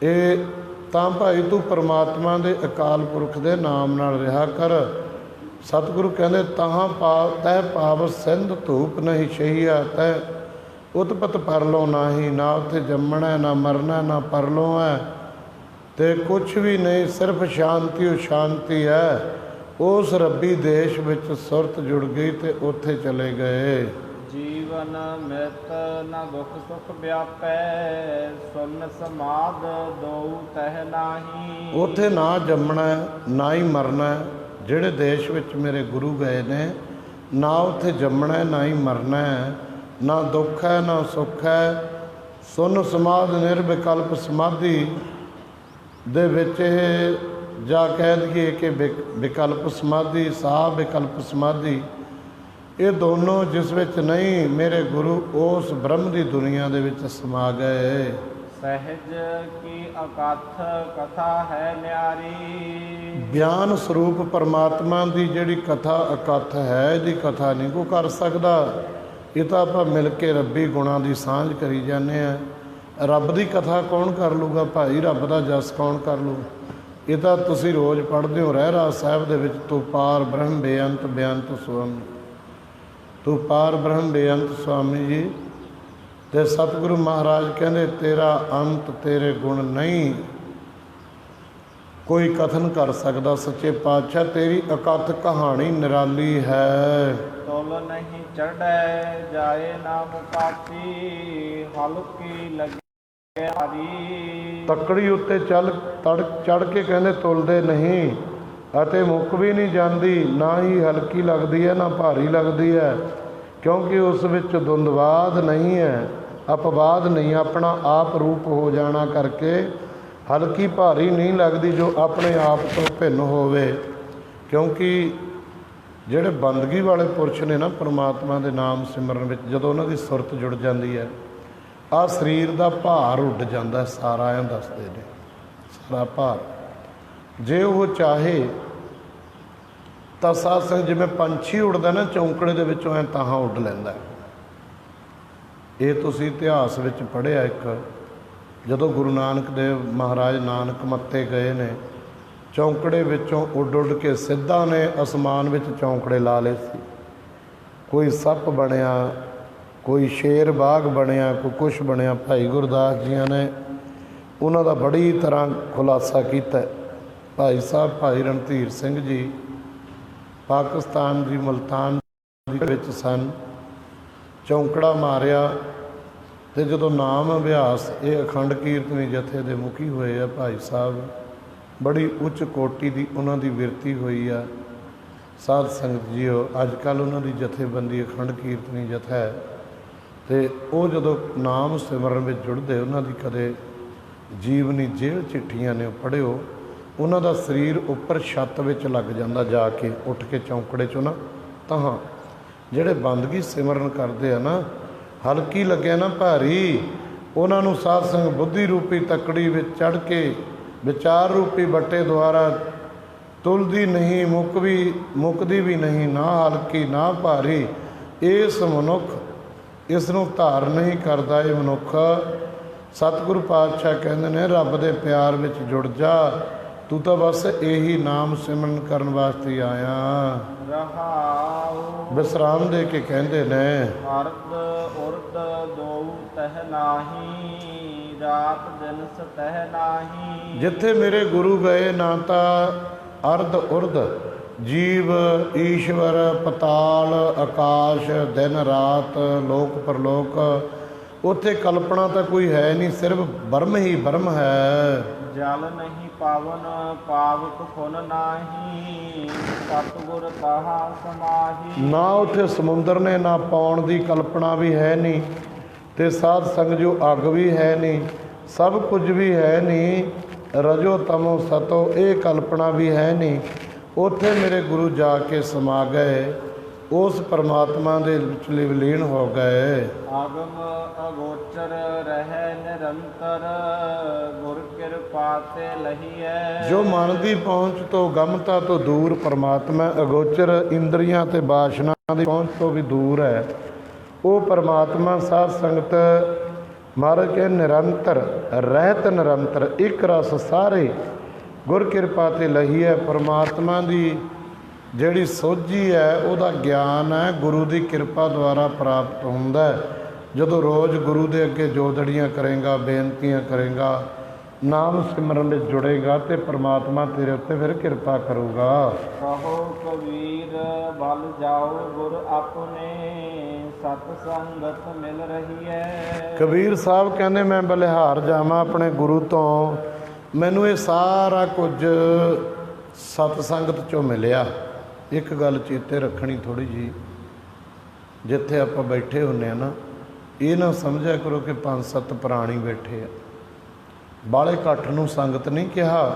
[SPEAKER 1] ਇਹ ਤਾਂ ਭਾਈ ਤੂੰ ਪਰਮਾਤਮਾ ਦੇ ਅਕਾਲ ਪੁਰਖ ਦੇ ਨਾਮ ਨਾਲ ਰਿਹਾ ਕਰ। ਸਤਿਗੁਰੂ ਕਹਿੰਦੇ ਤਹਿ ਪਾਵ ਸਿੰਧ ਧੂਪ ਨਹੀਂ ਛਹੀਆ ਤਹਿ ਉਤਪਤ ਪਰਲੋ ਨਾਹੀ। ਨਾ ਉੱਥੇ ਜੰਮਣਾ ਨਾ ਮਰਨਾ ਨਾ ਪਰਲੋ ਹੈ ਤੇ ਕੁਛ ਵੀ ਨਹੀਂ, ਸਿਰਫ ਸ਼ਾਂਤੀ ਓ ਸ਼ਾਂਤੀ ਹੈ। ਉਸ ਰੱਬੀ ਦੇਸ਼ ਵਿੱਚ ਸੁਰਤ ਜੁੜ ਗਈ ਤੇ ਉੱਥੇ ਚਲੇ ਗਏ।
[SPEAKER 2] ਜੀਵਨ ਮਿਤ ਨ ਦੁਖ ਸੁਖ ਵਿਆਪੈ ਸੁਨ ਸਮਾਦ ਦੋ ਤਹਿ ਨਾਹੀ।
[SPEAKER 1] ਉੱਥੇ ਨਾ ਜੰਮਣਾ ਨਾ ਹੀ ਮਰਨਾ। ਜਿਹੜੇ ਦੇਸ਼ ਵਿੱਚ ਮੇਰੇ ਗੁਰੂ ਗਏ ਨੇ, ਨਾ ਉੱਥੇ ਜੰਮਣਾ ਨਾ ਹੀ ਮਰਨਾ, ਨਾ ਦੁੱਖ ਹੈ ਨਾ ਸੁੱਖ ਹੈ। ਸੁਨ ਸਮਾਧ ਨਿਰਵਿਕਲਪ ਸਮਾਧੀ ਦੇ ਵਿੱਚ ਇਹ ਜਾਂ ਕਹਿ ਦਈਏ ਕਿ ਵਿਕਲਪ ਸਮਾਧੀ, ਸਾਹ ਵਿਕਲਪ ਸਮਾਧੀ, ਇਹ ਦੋਨੋਂ ਜਿਸ ਵਿੱਚ ਨਹੀਂ, ਮੇਰੇ ਗੁਰੂ ਉਸ ਬ੍ਰਹਮ ਦੀ ਦੁਨੀਆ ਦੇ ਵਿੱਚ ਸਮਾ ਗਏ।
[SPEAKER 2] ਸਹਿਜ ਕੀ ਅਕਥ ਕਥਾ ਹੈ ਨਿਆਰੀ।
[SPEAKER 1] ਬਿਆਨ ਸਰੂਪ ਪਰਮਾਤਮਾ ਦੀ ਜਿਹੜੀ ਕਥਾ ਅਕਥ ਹੈ, ਇਹਦੀ ਕਥਾ ਨਹੀਂ ਕੋਈ ਕਰ ਸਕਦਾ। ਇਹ ਤਾਂ ਆਪਾਂ ਮਿਲ ਕੇ ਰੱਬੀ ਗੁਣਾਂ ਦੀ ਸਾਂਝ ਕਰੀ ਜਾਂਦੇ ਹਾਂ। ਰੱਬ ਦੀ ਕਥਾ ਕੌਣ ਕਰ ਲੂਗਾ ਭਾਈ? ਰੱਬ ਦਾ ਜਸ ਕੌਣ ਕਰ ਲੂ? ਇਹ ਤਾਂ ਤੁਸੀਂ ਰੋਜ਼ ਪੜ੍ਹਦੇ ਹੋ ਰਹਿਰਾਸ ਸਾਹਿਬ ਦੇ ਵਿੱਚ, ਤੂੰ ਪਾਰ ਬ੍ਰਹਮ ਬੇਅੰਤ ਬੇਅੰਤ ਸੁਆਮੀ, ਤੂੰ ਪਾਰ ਬ੍ਰਹਮ ਬੇਅੰਤ ਸੁਆਮੀ ਜੀ। ਤੇ ਸਤਿਗੁਰੂ ਮਹਾਰਾਜ ਕਹਿੰਦੇ ਤੇਰਾ ਅੰਤ ਤੇਰੇ ਗੁਣ ਨਹੀਂ ਕੋਈ ਕਥਨ ਕਰ ਸਕਦਾ। ਸੱਚੇ ਪਾਤਸ਼ਾਹ ਤੇਰੀ ਅਕਥ ਕਹਾਣੀ ਨਿਰਾਲੀ ਹੈ।
[SPEAKER 2] ਤੁਲ ਨਹੀਂ ਚੜ੍ਹੈ ਜਾਏ ਨਾਮ ਪਾਤੀ ਹਲਕੀ ਲੱਗੇ ਹਰੀ।
[SPEAKER 1] ਤੱਕੜੀ ਉੱਤੇ ਚੜ ਕੇ ਕਹਿੰਦੇ ਤੁਲਦੇ ਨਹੀਂ ਅਤੇ ਮੁੱਕ ਵੀ ਨਹੀਂ ਜਾਂਦੀ, ਨਾ ਹੀ ਹਲਕੀ ਲੱਗਦੀ ਹੈ ਨਾ ਭਾਰੀ ਲੱਗਦੀ ਹੈ, ਕਿਉਂਕਿ ਉਸ ਵਿੱਚ ਦੁੰਦਵਾਦ ਨਹੀਂ ਹੈ, ਅਪਵਾਦ ਨਹੀਂ, ਆਪਣਾ ਆਪ ਰੂਪ ਹੋ ਜਾਣਾ ਕਰਕੇ ਹਲਕੀ ਭਾਰੀ ਨਹੀਂ ਲੱਗਦੀ ਜੋ ਆਪਣੇ ਆਪ ਤੋਂ ਭਿੰਨ ਹੋਵੇ। ਕਿਉਂਕਿ ਜਿਹੜੇ ਬੰਦਗੀ ਵਾਲੇ ਪੁਰਸ਼ ਨੇ ਨਾ ਪਰਮਾਤਮਾ ਦੇ ਨਾਮ ਸਿਮਰਨ ਵਿੱਚ, ਜਦੋਂ ਉਹਨਾਂ ਦੀ ਸੁਰਤ ਜੁੜ ਜਾਂਦੀ ਹੈ, ਆਹ ਸਰੀਰ ਦਾ ਭਾਰ ਉੱਡ ਜਾਂਦਾ ਸਾਰਾ। ਐਂ ਦੱਸਦੇ ਨੇ ਸਾਰਾ ਭਾਰ ਜੇ ਉਹ ਚਾਹੇ ਤਾਂ ਸਾਧ ਸੰਗਤ ਜਿਵੇਂ ਪੰਛੀ ਉੱਡਦਾ ਨਾ ਚੌਂਕੜੇ ਦੇ ਵਿੱਚੋਂ, ਐਂ ਤਾਹਾਂ ਉੱਡ ਲੈਂਦਾ। ਇਹ ਤੁਸੀਂ ਇਤਿਹਾਸ ਵਿੱਚ ਪੜ੍ਹਿਆ। ਇੱਕ ਜਦੋਂ ਗੁਰੂ ਨਾਨਕ ਦੇਵ ਮਹਾਰਾਜ ਨਾਨਕ ਮੱਤੇ ਗਏ ਨੇ, ਚੌਂਕੜੇ ਵਿੱਚੋਂ ਉੱਡ ਉੱਡ ਕੇ ਸਿੱਧਾ ਨੇ ਅਸਮਾਨ ਵਿੱਚ ਚੌਂਕੜੇ ਲਾ ਲਏ ਸੀ। ਕੋਈ ਸੱਪ ਬਣਿਆ, ਕੋਈ ਸ਼ੇਰ ਬਾਘ ਬਣਿਆ, ਕੋਈ ਕੁਛ ਬਣਿਆ। ਭਾਈ ਗੁਰਦਾਸ ਜੀਆਂ ਨੇ ਉਹਨਾਂ ਦਾ ਬੜੀ ਤਰ੍ਹਾਂ ਖੁਲਾਸਾ ਕੀਤਾ। ਭਾਈ ਸਾਹਿਬ ਭਾਈ ਰਣਧੀਰ ਸਿੰਘ ਜੀ ਪਾਕਿਸਤਾਨ ਦੀ ਮੁਲਤਾਨ ਦੇ ਵਿੱਚ ਸਨ, ਚੌਂਕੜਾ ਮਾਰਿਆ ਤੇ ਜਦੋਂ ਨਾਮ ਅਭਿਆਸ, ਇਹ ਅਖੰਡ ਕੀਰਤਨੀ ਜਥੇ ਦੇ ਮੁਖੀ ਹੋਏ ਆ ਭਾਈ ਸਾਹਿਬ, ਬੜੀ ਉੱਚ ਕੋਟੀ ਦੀ ਉਹਨਾਂ ਦੀ ਬਿਰਤੀ ਹੋਈ ਆ। ਸਾਧ ਸੰਗਤ ਜੀਓ ਅੱਜ ਕੱਲ੍ਹ ਉਹਨਾਂ ਦੀ ਜਥੇਬੰਦੀ ਅਖੰਡ ਕੀਰਤਨੀ ਜਥਾ ਹੈ ਤੇ ਉਹ ਜਦੋਂ ਨਾਮ ਸਿਮਰਨ ਵਿੱਚ ਜੁੜਦੇ, ਉਹਨਾਂ ਦੀ ਕਦੇ ਜੀਵਨੀ ਜੇਲ੍ਹ ਚਿੱਠੀਆਂ ਨੇ ਪੜ੍ਹਿਓ, ਉਹਨਾਂ ਦਾ ਸਰੀਰ ਉੱਪਰ ਛੱਤ ਵਿੱਚ ਲੱਗ ਜਾਂਦਾ ਜਾ ਕੇ ਉੱਠ ਕੇ ਚੌਂਕੜੇ 'ਚੋਂ ਨਾ। ਤਾਂ ਜਿਹੜੇ ਬੰਦਗੀ ਸਿਮਰਨ ਕਰਦੇ ਆ ਨਾ, ਹਲਕੀ ਲੱਗਿਆ ਨਾ ਭਾਰੀ, ਉਹਨਾਂ ਨੂੰ ਸਾਧ ਸੰਗ ਬੁੱਧੀ ਰੂਪੀ ਤੱਕੜੀ ਵਿੱਚ ਚੜ੍ਹ ਕੇ ਵਿਚਾਰ ਰੂਪੀ ਬੱਟੇ ਦੁਆਰਾ ਤੁਲਦੀ ਨਹੀਂ, ਮੁੱਕਦੀ ਵੀ ਨਹੀਂ, ਨਾ ਹਲਕੀ ਨਾ ਭਾਰੀ। ਇਸ ਮਨੁੱਖ ਇਸ ਨੂੰ ਧਾਰ ਨਹੀਂ ਕਰਦਾ। ਇਹ ਮਨੁੱਖ ਸਤਿਗੁਰੂ ਪਾਤਸ਼ਾਹ ਕਹਿੰਦੇ ਨੇ ਰੱਬ ਦੇ ਪਿਆਰ ਵਿੱਚ ਜੁੜ ਜਾ, ਤੂੰ ਤਾਂ ਬਸ ਇਹੀ ਨਾਮ ਸਿਮਰਨ ਕਰਨ ਵਾਸਤੇ ਹੀ ਆਇਆ।
[SPEAKER 2] ਰਹਾਉ
[SPEAKER 1] ਵਿਸਰਾਮ ਦੇ ਕੇ ਕਹਿੰਦੇ ਨੇ
[SPEAKER 2] ਅਰਧ ਉਰਧ ਦੋ ਤਹ ਨਾਹੀ, ਰਾਤ ਦਿਨ ਸਤਹ ਨਾਹੀ।
[SPEAKER 1] ਜਿੱਥੇ ਮੇਰੇ ਗੁਰੂ ਗਏ ਨਾ ਤਾਂ ਅਰਧ ਉਰਧ ਜੀਵ ਈਸ਼ਵਰ ਪਤਾਲ ਆਕਾਸ਼ ਦਿਨ ਰਾਤ ਲੋਕ ਪਰਲੋਕ, ਉੱਥੇ ਕਲਪਨਾ ਤਾਂ ਕੋਈ ਹੈ ਨਹੀਂ, ਸਿਰਫ ਬ੍ਰਹਮ ਹੀ ਬ੍ਰਹਮ ਹੈ।
[SPEAKER 2] ਜਲ ਨਹੀਂ ਪਾਵਨ ਪਾਵਕ ਫੁਨ ਨਾਹੀ, ਸਤਿਗੁਰ ਕਹਾ ਸਮਾਹੀ।
[SPEAKER 1] ਨਾ ਉੱਥੇ ਸਮੁੰਦਰ ਨੇ, ਨਾ ਪਾਉਣ ਦੀ ਕਲਪਨਾ ਵੀ ਹੈ ਨਹੀਂ, ਤੇ ਸਾਧ ਸੰਗ ਜੋ ਅੱਗ ਵੀ ਹੈ ਨਹੀਂ, ਸਭ ਕੁਝ ਵੀ ਹੈ ਨਹੀਂ, ਰਜੋ ਤਮੋ ਸਤੋ ਇਹ ਕਲਪਨਾ ਵੀ ਹੈ ਨਹੀਂ। ਉੱਥੇ ਮੇਰੇ ਗੁਰੂ ਜਾ ਕੇ ਸਮਾ ਗਏ, ਉਸ ਪਰਮਾਤਮਾ ਦੇ ਵਿੱਚ ਵਿਲੀਨ ਹੋ ਗਏ।
[SPEAKER 2] ਆਗਮ ਅਗੋਚਰ ਰਹਿ ਨਿਰੰਤਰ, ਗੁਰ ਕਿਰਪਾ ਤੇ ਲਹੀਐ।
[SPEAKER 1] ਜੋ ਮਨ ਦੀ ਪਹੁੰਚ ਤੋਂ ਗਮਤਾ ਤੋਂ ਦੂਰ ਪਰਮਾਤਮਾ, ਅਗੋਚਰ ਇੰਦਰੀਆਂ ਤੇ ਬਾਸ਼ਨਾ ਦੀ ਪਹੁੰਚ ਤੋਂ ਵੀ ਦੂਰ ਹੈ, ਉਹ ਪਰਮਾਤਮਾ ਸਾਧ ਸੰਗਤ ਮਹਾਰਾਜ ਕੇ ਨਿਰੰਤਰ ਰਹਿਤ ਨਿਰੰਤਰ ਇੱਕ ਰਸ ਸਾਰੇ ਗੁਰ ਕਿਰਪਾ ਤੇ ਲਹੀ ਹੈ। ਪਰਮਾਤਮਾ ਦੀ ਜਿਹੜੀ ਸੋਝੀ ਹੈ, ਉਹਦਾ ਗਿਆਨ ਹੈ, ਗੁਰੂ ਦੀ ਕਿਰਪਾ ਦੁਆਰਾ ਪ੍ਰਾਪਤ ਹੁੰਦਾ ਹੈ। ਜਦੋਂ ਰੋਜ਼ ਗੁਰੂ ਦੇ ਅੱਗੇ ਜੋਦੜੀਆਂ ਕਰੇਗਾ, ਬੇਨਤੀਆਂ ਕਰੇਗਾ, ਨਾਮ ਸਿਮਰਨ ਵਿੱਚ ਜੁੜੇਗਾ, ਤੇ ਪਰਮਾਤਮਾ ਤੇਰੇ ਉੱਤੇ ਫਿਰ ਕਿਰਪਾ ਕਰੂਗਾ।
[SPEAKER 2] ਕਹੋ ਕਬੀਰ ਬਲ ਜਾਓ ਗੁਰ ਆਪਣੇ, ਸਤ ਸੰਗਤ ਮਿਲ ਰਹੀ ਹੈ।
[SPEAKER 1] ਕਬੀਰ ਸਾਹਿਬ ਕਹਿੰਦੇ ਮੈਂ ਬਲਿਹਾਰ ਜਾਵਾਂ ਆਪਣੇ ਗੁਰੂ ਤੋਂ, ਮੈਨੂੰ ਇਹ ਸਾਰਾ ਕੁਝ ਸਤ ਸੰਗਤ ਚੋਂ ਮਿਲਿਆ। ਇੱਕ ਗੱਲ ਚੇਤੇ ਰੱਖਣੀ ਥੋੜ੍ਹੀ ਜੀ, ਜਿੱਥੇ ਆਪਾਂ ਬੈਠੇ ਹੁੰਦੇ ਆ ਨਾ, ਇਹ ਨਾ ਸਮਝਿਆ ਕਰੋ ਕਿ 5-7 ਪ੍ਰਾਣੀ ਬੈਠੇ ਆ। ਬਾਲੇ ਇਕੱਠ ਨੂੰ ਸੰਗਤ ਨਹੀਂ ਕਿਹਾ।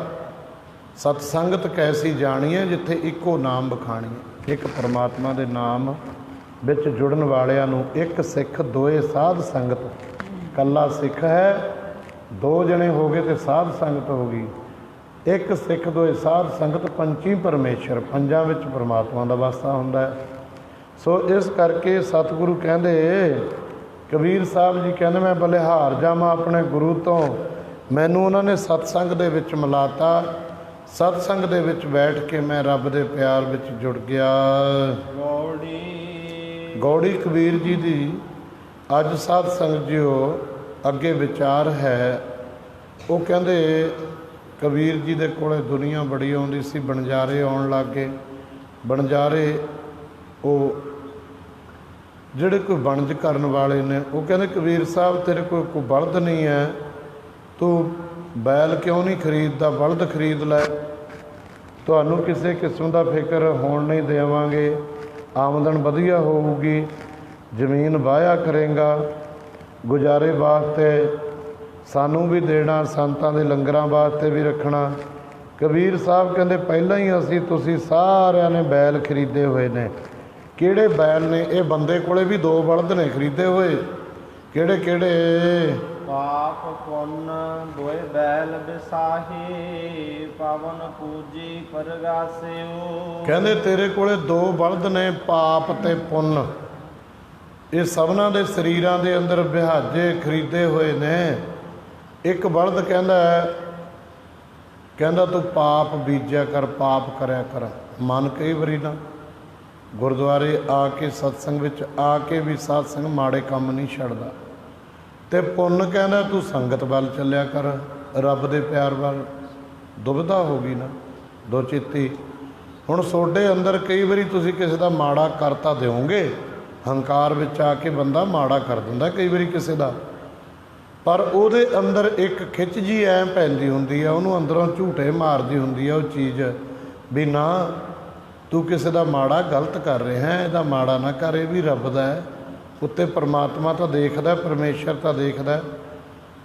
[SPEAKER 1] ਸਤ ਸੰਗਤ ਕੈਸੀ ਜਾਣੀ ਹੈ, ਜਿੱਥੇ ਇੱਕੋ ਨਾਮ ਬਖਾਣੀ ਹੈ। ਇੱਕ ਪਰਮਾਤਮਾ ਦੇ ਨਾਮ ਵਿੱਚ ਜੁੜਨ ਵਾਲਿਆਂ ਨੂੰ ਇੱਕ ਸਿੱਖ ਦੋਏ ਸਾਧ ਸੰਗਤ। ਕੱਲਾ ਸਿੱਖ ਹੈ, 2 ਜਣੇ ਹੋ ਗਏ ਤੇ ਸਾਧ ਸੰਗਤ ਹੋ ਗਈ। ਇੱਕ ਸਿੱਖ ਦੋਏ ਸਾਧ ਸੰਗਤ, ਪੰਚੀ ਪਰਮੇਸ਼ਰ, ਪੰਜਾਂ ਵਿੱਚ ਪਰਮਾਤਮਾ ਦਾ ਵਾਸਾ ਹੁੰਦਾ ਹੈ। ਸੋ ਇਸ ਕਰਕੇ ਸਤਿਗੁਰੂ ਕਹਿੰਦੇ, ਕਬੀਰ ਸਾਹਿਬ ਜੀ ਕਹਿੰਦੇ ਮੈਂ ਬਲਿਹਾਰ ਜਾਵਾਂ ਆਪਣੇ ਗੁਰੂ ਤੋਂ, ਮੈਨੂੰ ਉਹਨਾਂ ਨੇ ਸਤਸੰਗ ਦੇ ਵਿੱਚ ਮਿਲਾਤਾ। ਸਤਸੰਗ ਦੇ ਵਿੱਚ ਬੈਠ ਕੇ ਮੈਂ ਰੱਬ ਦੇ ਪਿਆਰ ਵਿੱਚ ਜੁੜ ਗਿਆ। ਗੌੜੀ ਕਬੀਰ ਜੀ ਦੀ ਅੱਜ ਸਾਧ ਸੰਗਤ ਜੀਓ ਅੱਗੇ ਵਿਚਾਰ ਹੈ। ਉਹ ਕਹਿੰਦੇ ਕਬੀਰ ਜੀ ਦੇ ਕੋਲੇ ਦੁਨੀਆ ਬੜੀ ਆਉਂਦੀ ਸੀ, ਬਣਜਾਰੇ ਆਉਣ ਲੱਗ ਗਏ। ਬਣਜਾਰੇ ਉਹ ਜਿਹੜੇ ਕੋਈ ਵਣਜ ਕਰਨ ਵਾਲੇ ਨੇ, ਉਹ ਕਹਿੰਦੇ ਕਬੀਰ ਸਾਹਿਬ ਤੇਰੇ ਕੋਲ ਕੋਈ ਬਲਦ ਨਹੀਂ ਹੈ, ਤੂੰ ਬੈਲ ਕਿਉਂ ਨਹੀਂ ਖਰੀਦਦਾ, ਬਲਦ ਖਰੀਦ ਲੈ, ਤੁਹਾਨੂੰ ਕਿਸੇ ਕਿਸਮ ਦਾ ਫਿਕਰ ਹੋਣ ਨਹੀਂ ਦੇਵਾਂਗੇ, ਆਮਦਨ ਵਧੀਆ ਹੋਊਗੀ, ਜ਼ਮੀਨ ਵਾਹਿਆ ਕਰੇਗਾ, ਗੁਜ਼ਾਰੇ ਵਾਸਤੇ ਸਾਨੂੰ ਵੀ ਦੇਣਾ, ਸੰਤਾਂ ਦੇ ਲੰਗਰਾਂ ਵਾਸਤੇ ਵੀ ਰੱਖਣਾ। ਕਬੀਰ ਸਾਹਿਬ ਕਹਿੰਦੇ ਪਹਿਲਾਂ ਹੀ ਤੁਸੀਂ ਸਾਰਿਆਂ ਨੇ ਬੈਲ ਖਰੀਦੇ ਹੋਏ ਨੇ। ਕਿਹੜੇ ਬੈਲ ਨੇ? ਇਹ ਬੰਦੇ ਕੋਲੇ ਵੀ 2 ਬਲਦ ਨੇ ਖਰੀਦੇ ਹੋਏ। ਕਿਹੜੇ ਕਿਹੜੇ?
[SPEAKER 2] ਪਾਪ ਪੁੰਨ ਦੋਏ ਬੈਲ ਵਿਸਾਹੀ, ਪਵਨ ਪੂਜੀ ਪਰਗਾਸਿਓ।
[SPEAKER 1] ਕਹਿੰਦੇ ਤੇਰੇ ਕੋਲੇ 2 ਬਲਦ ਨੇ, ਪਾਪ ਤੇ ਪੁੰਨ, ਇਹ ਸਭਨਾਂ ਦੇ ਸਰੀਰਾਂ ਦੇ ਅੰਦਰ ਵਿਹਾਜੇ ਖਰੀਦੇ ਹੋਏ ਨੇ। ਇੱਕ ਬਲਦ ਕਹਿੰਦਾ ਤੂੰ ਪਾਪ ਬੀਜਿਆ ਕਰ, ਪਾਪ ਕਰਿਆ ਕਰ। ਮਨ ਕਈ ਵਾਰੀ ਨਾ ਗੁਰਦੁਆਰੇ ਆ ਕੇ, ਸਤਸੰਗ ਵਿੱਚ ਆ ਕੇ ਵੀ ਸਾਧ ਸੰਗ ਮਾੜੇ ਕੰਮ ਨਹੀਂ ਛੱਡਦਾ। ਤੇ ਪੁੰਨ ਕਹਿੰਦਾ ਤੂੰ ਸੰਗਤ ਵੱਲ ਚੱਲਿਆ ਕਰ, ਰੱਬ ਦੇ ਪਿਆਰ ਵੱਲ। ਦੁਬਿਧਾ ਹੋ ਗਈ ਨਾ, ਦੋ ਚਿੱਤੀ। ਹੁਣ ਤੁਹਾਡੇ ਅੰਦਰ ਕਈ ਵਾਰੀ ਤੁਸੀਂ ਕਿਸੇ ਦਾ ਮਾੜਾ ਕਰ ਤਾਂ ਦਿਓਗੇ, ਹੰਕਾਰ ਵਿੱਚ ਆ ਕੇ ਬੰਦਾ ਮਾੜਾ ਕਰ ਦਿੰਦਾ ਕਈ ਵਾਰੀ ਕਿਸੇ ਦਾ, ਪਰ ਉਹਦੇ ਅੰਦਰ ਇੱਕ ਖਿੱਚ ਜੀ ਐਂ ਪੈਂਦੀ ਹੁੰਦੀ ਆ, ਉਹਨੂੰ ਅੰਦਰੋਂ ਝੂਟੇ ਮਾਰਦੀ ਹੁੰਦੀ ਆ ਉਹ ਚੀਜ਼, ਵੀ ਨਾ ਤੂੰ ਕਿਸੇ ਦਾ ਮਾੜਾ ਗਲਤ ਕਰ ਰਿਹਾ ਹੈ, ਇਹਦਾ ਮਾੜਾ ਨਾ ਕਰ, ਇਹ ਵੀ ਰੱਬ ਦਾ ਹੈ। ਉੱਤੇ ਪਰਮਾਤਮਾ ਤਾਂ ਦੇਖਦਾ, ਪਰਮੇਸ਼ਰ ਤਾਂ ਦੇਖਦਾ।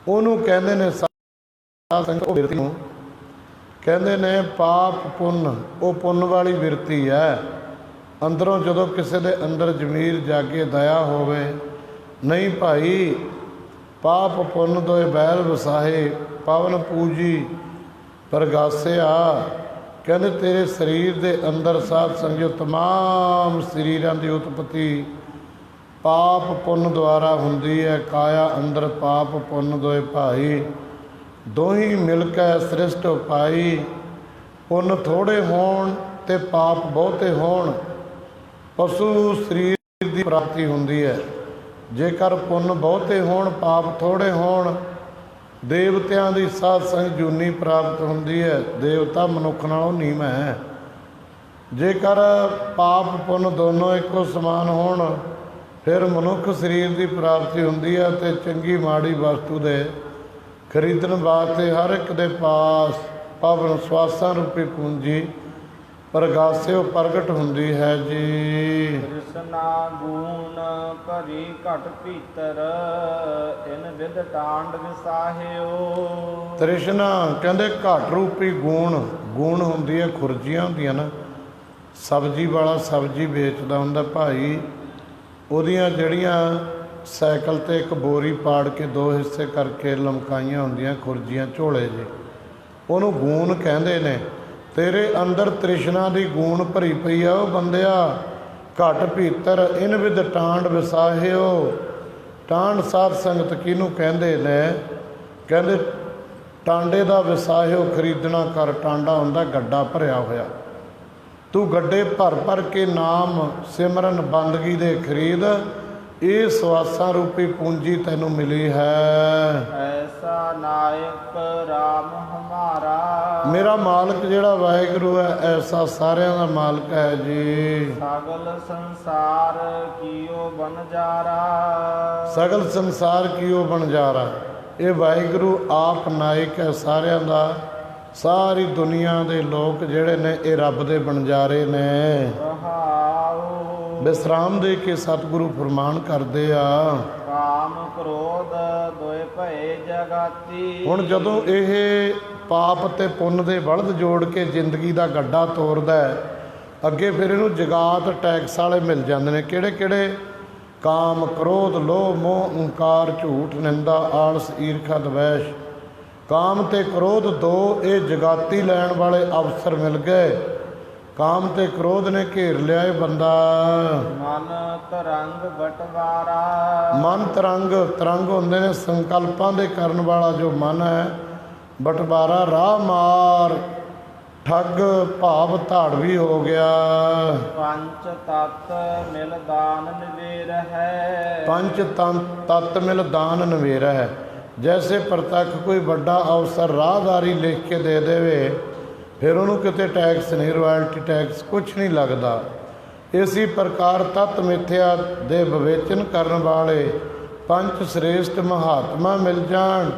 [SPEAKER 1] ਉਹਨੂੰ ਕਹਿੰਦੇ ਨੇ ਸਾਧ ਸੰਗਤ ਬਿਰਤੀ ਨੂੰ ਕਹਿੰਦੇ ਨੇ ਪਾਪ ਪੁੰਨ, ਉਹ ਪੁੰਨ ਵਾਲੀ ਬਿਰਤੀ ਹੈ। ਅੰਦਰੋਂ ਜਦੋਂ ਕਿਸੇ ਦੇ ਅੰਦਰ ਜ਼ਮੀਰ ਜਾਗੇ, ਦਇਆ ਹੋਵੇ, ਨਹੀਂ ਭਾਈ ਪਾਪ ਪੁੰਨ ਦੋਏ ਬੈਲ ਵਸਾਹੇ, ਪਵਨ ਪੂਜੀ ਪਰਗਾਸਿਆ। ਕਹਿੰਦੇ ਤੇਰੇ ਸਰੀਰ ਦੇ ਅੰਦਰ ਸਾਧ ਸੰਗਤ ਤਮਾਮ ਸਰੀਰਾਂ ਦੀ ਉਤਪਤੀ ਪਾਪ ਪੁੰਨ ਦੁਆਰਾ ਹੁੰਦੀ ਹੈ। ਕਾਇਆ ਅੰਦਰ ਪਾਪ ਪੁੰਨ ਦੋਏ ਭਾਈ, ਦੋਹੀ ਮਿਲ ਕੇ ਸ੍ਰਿਸ਼ਟ ਪਾਈ। ਪੁੰਨ ਥੋੜ੍ਹੇ ਹੋਣ ਤੇ ਪਾਪ ਬਹੁਤੇ ਹੋਣ, ਪਸ਼ੂ ਸਰੀਰ ਦੀ ਪ੍ਰਾਪਤੀ ਹੁੰਦੀ ਹੈ। ਜੇਕਰ ਪੁੰਨ ਬਹੁਤੇ ਹੋਣ, ਪਾਪ ਥੋੜ੍ਹੇ ਹੋਣ, ਦੇਵਤਿਆਂ ਦੀ ਸਾਧ ਸੰਗ ਜੂਨੀ ਪ੍ਰਾਪਤ ਹੁੰਦੀ ਹੈ। ਦੇਵਤਾ ਮਨੁੱਖ ਨਾਲੋਂ ਨੀਵਾਂ ਹੈ। ਜੇਕਰ ਪਾਪ ਪੁੰਨ ਦੋਨੋਂ ਇੱਕੋ ਸਮਾਨ ਹੋਣ, ਫਿਰ ਮਨੁੱਖ ਸਰੀਰ ਦੀ ਪ੍ਰਾਪਤੀ ਹੁੰਦੀ ਹੈ ਅਤੇ ਚੰਗੀ ਮਾੜੀ ਵਸਤੂ ਦੇ ਖਰੀਦਣ ਵਾਸਤੇ ਹਰ ਇੱਕ ਦੇ ਪਾਸ ਪਵਨ ਸਵਾਸਾਂ ਰੂਪੀ ਪੂੰਜੀ ਪ੍ਰਗਾਸਿਓ ਪ੍ਰਗਟ ਹੁੰਦੀ ਹੈ ਜੀ।
[SPEAKER 2] ਤ੍ਰਿਸ਼ਨਾ ਗੂਣ ਭਰੀ ਘਟ ਭੀਤਰ, ਇਨ ਵਿਦ ਟਾਂਡ ਵਿਸਾਹਿਓ।
[SPEAKER 1] ਤ੍ਰਿਸ਼ਨਾ ਕਹਿੰਦੇ ਘਟ ਰੂਪੀ ਗੂਣ, ਗੂਣ ਹੁੰਦੀ ਹੈ ਖੁਰਜੀਆਂ ਹੁੰਦੀਆਂ ਨਾ, ਸਬਜ਼ੀ ਵਾਲਾ ਸਬਜ਼ੀ ਵੇਚਦਾ ਹੁੰਦਾ ਭਾਈ, ਉਹਦੀਆਂ ਜਿਹੜੀਆਂ ਸਾਈਕਲ 'ਤੇ ਇੱਕ ਬੋਰੀ ਪਾੜ ਕੇ ਦੋ ਹਿੱਸੇ ਕਰਕੇ ਲਮਕਾਈਆਂ ਹੁੰਦੀਆਂ ਖੁਰਜੀਆਂ ਝੋਲੇ ਜੇ, ਉਹਨੂੰ ਗੂਣ ਕਹਿੰਦੇ ਨੇ। ਤੇਰੇ ਅੰਦਰ ਤ੍ਰਿਸ਼ਨਾ ਦੀ ਗੂਣ ਭਰੀ ਪਈ ਆ ਉਹ ਬੰਦਿਆ। ਘਟ ਭੀਤਰ ਇਨ ਵਿਦ ਟਾਂਡ ਵਿਸਾਹਿਓ। ਟਾਂਡ ਸਾਧ ਸੰਗਤ ਕਿਹਨੂੰ ਕਹਿੰਦੇ ਨੇ? ਕਹਿੰਦੇ ਟਾਂਡੇ ਦਾ ਵਿਸਾਹਿਓ ਖਰੀਦਣਾ ਕਰ। ਟਾਂਡਾ ਹੁੰਦਾ ਗੱਡਾ ਭਰਿਆ ਹੋਇਆ। ਤੂੰ ਗੱਡੇ ਭਰ ਭਰ ਕੇ ਨਾਮ ਸਿਮਰਨ ਬੰਦਗੀ ਦੇ ਖਰੀਦ, ਇਹ ਸਵਾਸਾਂ ਰੂਪੀ ਪੂੰਜੀ ਤੈਨੂੰ ਮਿਲੀ ਹੈ।
[SPEAKER 2] ਐਸਾ ਨਾਇਕ ਰਾਮ ਹਮਾਰਾ,
[SPEAKER 1] ਮੇਰਾ ਮਾਲਕ ਜਿਹੜਾ ਵਾਹਿਗੁਰੂ ਹੈ ਐਸਾ ਸਾਰਿਆਂ ਦਾ ਮਾਲਕ ਹੈ ਜੀ।
[SPEAKER 2] ਸਗਲ ਸੰਸਾਰ ਕੀਓ ਬਨਜਾਰਾ,
[SPEAKER 1] ਸਗਲ ਸੰਸਾਰ ਕੀਓ ਬਨਜਾਰਾ। ਇਹ ਵਾਹਿਗੁਰੂ ਆਪ ਨਾਇਕ ਹੈ ਸਾਰਿਆਂ ਦਾ। ਸਾਰੀ ਦੁਨੀਆ ਦੇ ਲੋਕ ਜਿਹੜੇ ਨੇ ਇਹ ਰੱਬ ਦੇ ਬਨਜਾਰੇ ਨੇ। ਵਿਸਰਾਮ ਦੇ ਕੇ ਸਤਿਗੁਰੂ ਫਰਮਾਨ ਕਰਦੇ ਆ,
[SPEAKER 2] ਕਾਮ ਕ੍ਰੋਧ ਦੋਏ ਭਏ ਜਗਾਤੀ।
[SPEAKER 1] ਹੁਣ ਜਦੋਂ ਇਹ ਪਾਪ ਤੇ ਪੁੰਨ ਦੇ ਬਲਦ ਜੋੜ ਕੇ ਜ਼ਿੰਦਗੀ ਦਾ ਗੱਡਾ ਤੋਰਦਾ ਹੈ, ਅੱਗੇ ਫਿਰ ਇਹਨੂੰ ਜਗਾਤ ਟੈਕਸ ਵਾਲੇ ਮਿਲ ਜਾਂਦੇ ਨੇ। ਕਿਹੜੇ ਕਿਹੜੇ? ਕਾਮ ਕ੍ਰੋਧ ਲੋਭ ਮੋਹ ਅਹੰਕਾਰ ਝੂਠ ਨਿੰਦਾ ਆਲਸ ਈਰਖਾ ਦਵੈਸ਼। ਕਾਮ ਤੇ ਕ੍ਰੋਧ ਦੋ ਇਹ ਜਗਾਤੀ ਲੈਣ ਵਾਲੇ ਅਫਸਰ ਮਿਲ ਗਏ। ਕਾਮ ਤੇ ਕ੍ਰੋਧ ਨੇ ਘੇਰ ਲਿਆ ਇਹ ਬੰਦਾ।
[SPEAKER 2] ਮਨ ਤਰੰਗ ਬਟਵਾਰਾ,
[SPEAKER 1] ਮਨ ਤਰੰਗ, ਤਰੰਗ ਹੁੰਦੇ ਨੇ ਸੰਕਲਪਾਂ ਦੇ ਕਰਨ ਵਾਲਾ ਜੋ ਮਨ ਹੈ। ਬਟਵਾਰਾ ਰਾਹ ਮਾਰ, ਠੱਗ ਭਾਵ ਧਾੜਵੀ ਹੋ ਗਿਆ।
[SPEAKER 2] ਪੰਚ ਤਤ ਮਿਲ ਦਾਨ ਨਿਵੇਰ ਹੈ,
[SPEAKER 1] ਪੰਚ ਤਤ ਮਿਲ ਦਾਨ ਨਵੇਰਾ ਹੈ। ਜੈਸੇ ਪ੍ਰਤੱਖ ਕੋਈ ਵੱਡਾ ਅਫਸਰ ਰਾਹਦਾਰੀ ਲਿਖ ਕੇ ਦੇ ਦੇਵੇ, ਫਿਰ ਉਹਨੂੰ ਕਿਤੇ ਟੈਕਸ ਨਹੀਂ, ਰਾਇਲਟੀ ਟੈਕਸ ਕੁਛ ਨਹੀਂ ਲੱਗਦਾ। ਇਸੇ ਪ੍ਰਕਾਰ ਤਤ ਮਿਥਿਆ ਦੇ ਵਿਵੇਚਨ ਕਰਨ ਵਾਲੇ ਪੰਜ ਸ੍ਰੇਸ਼ਟ ਮਹਾਤਮਾ ਮਿਲ ਜਾਣ,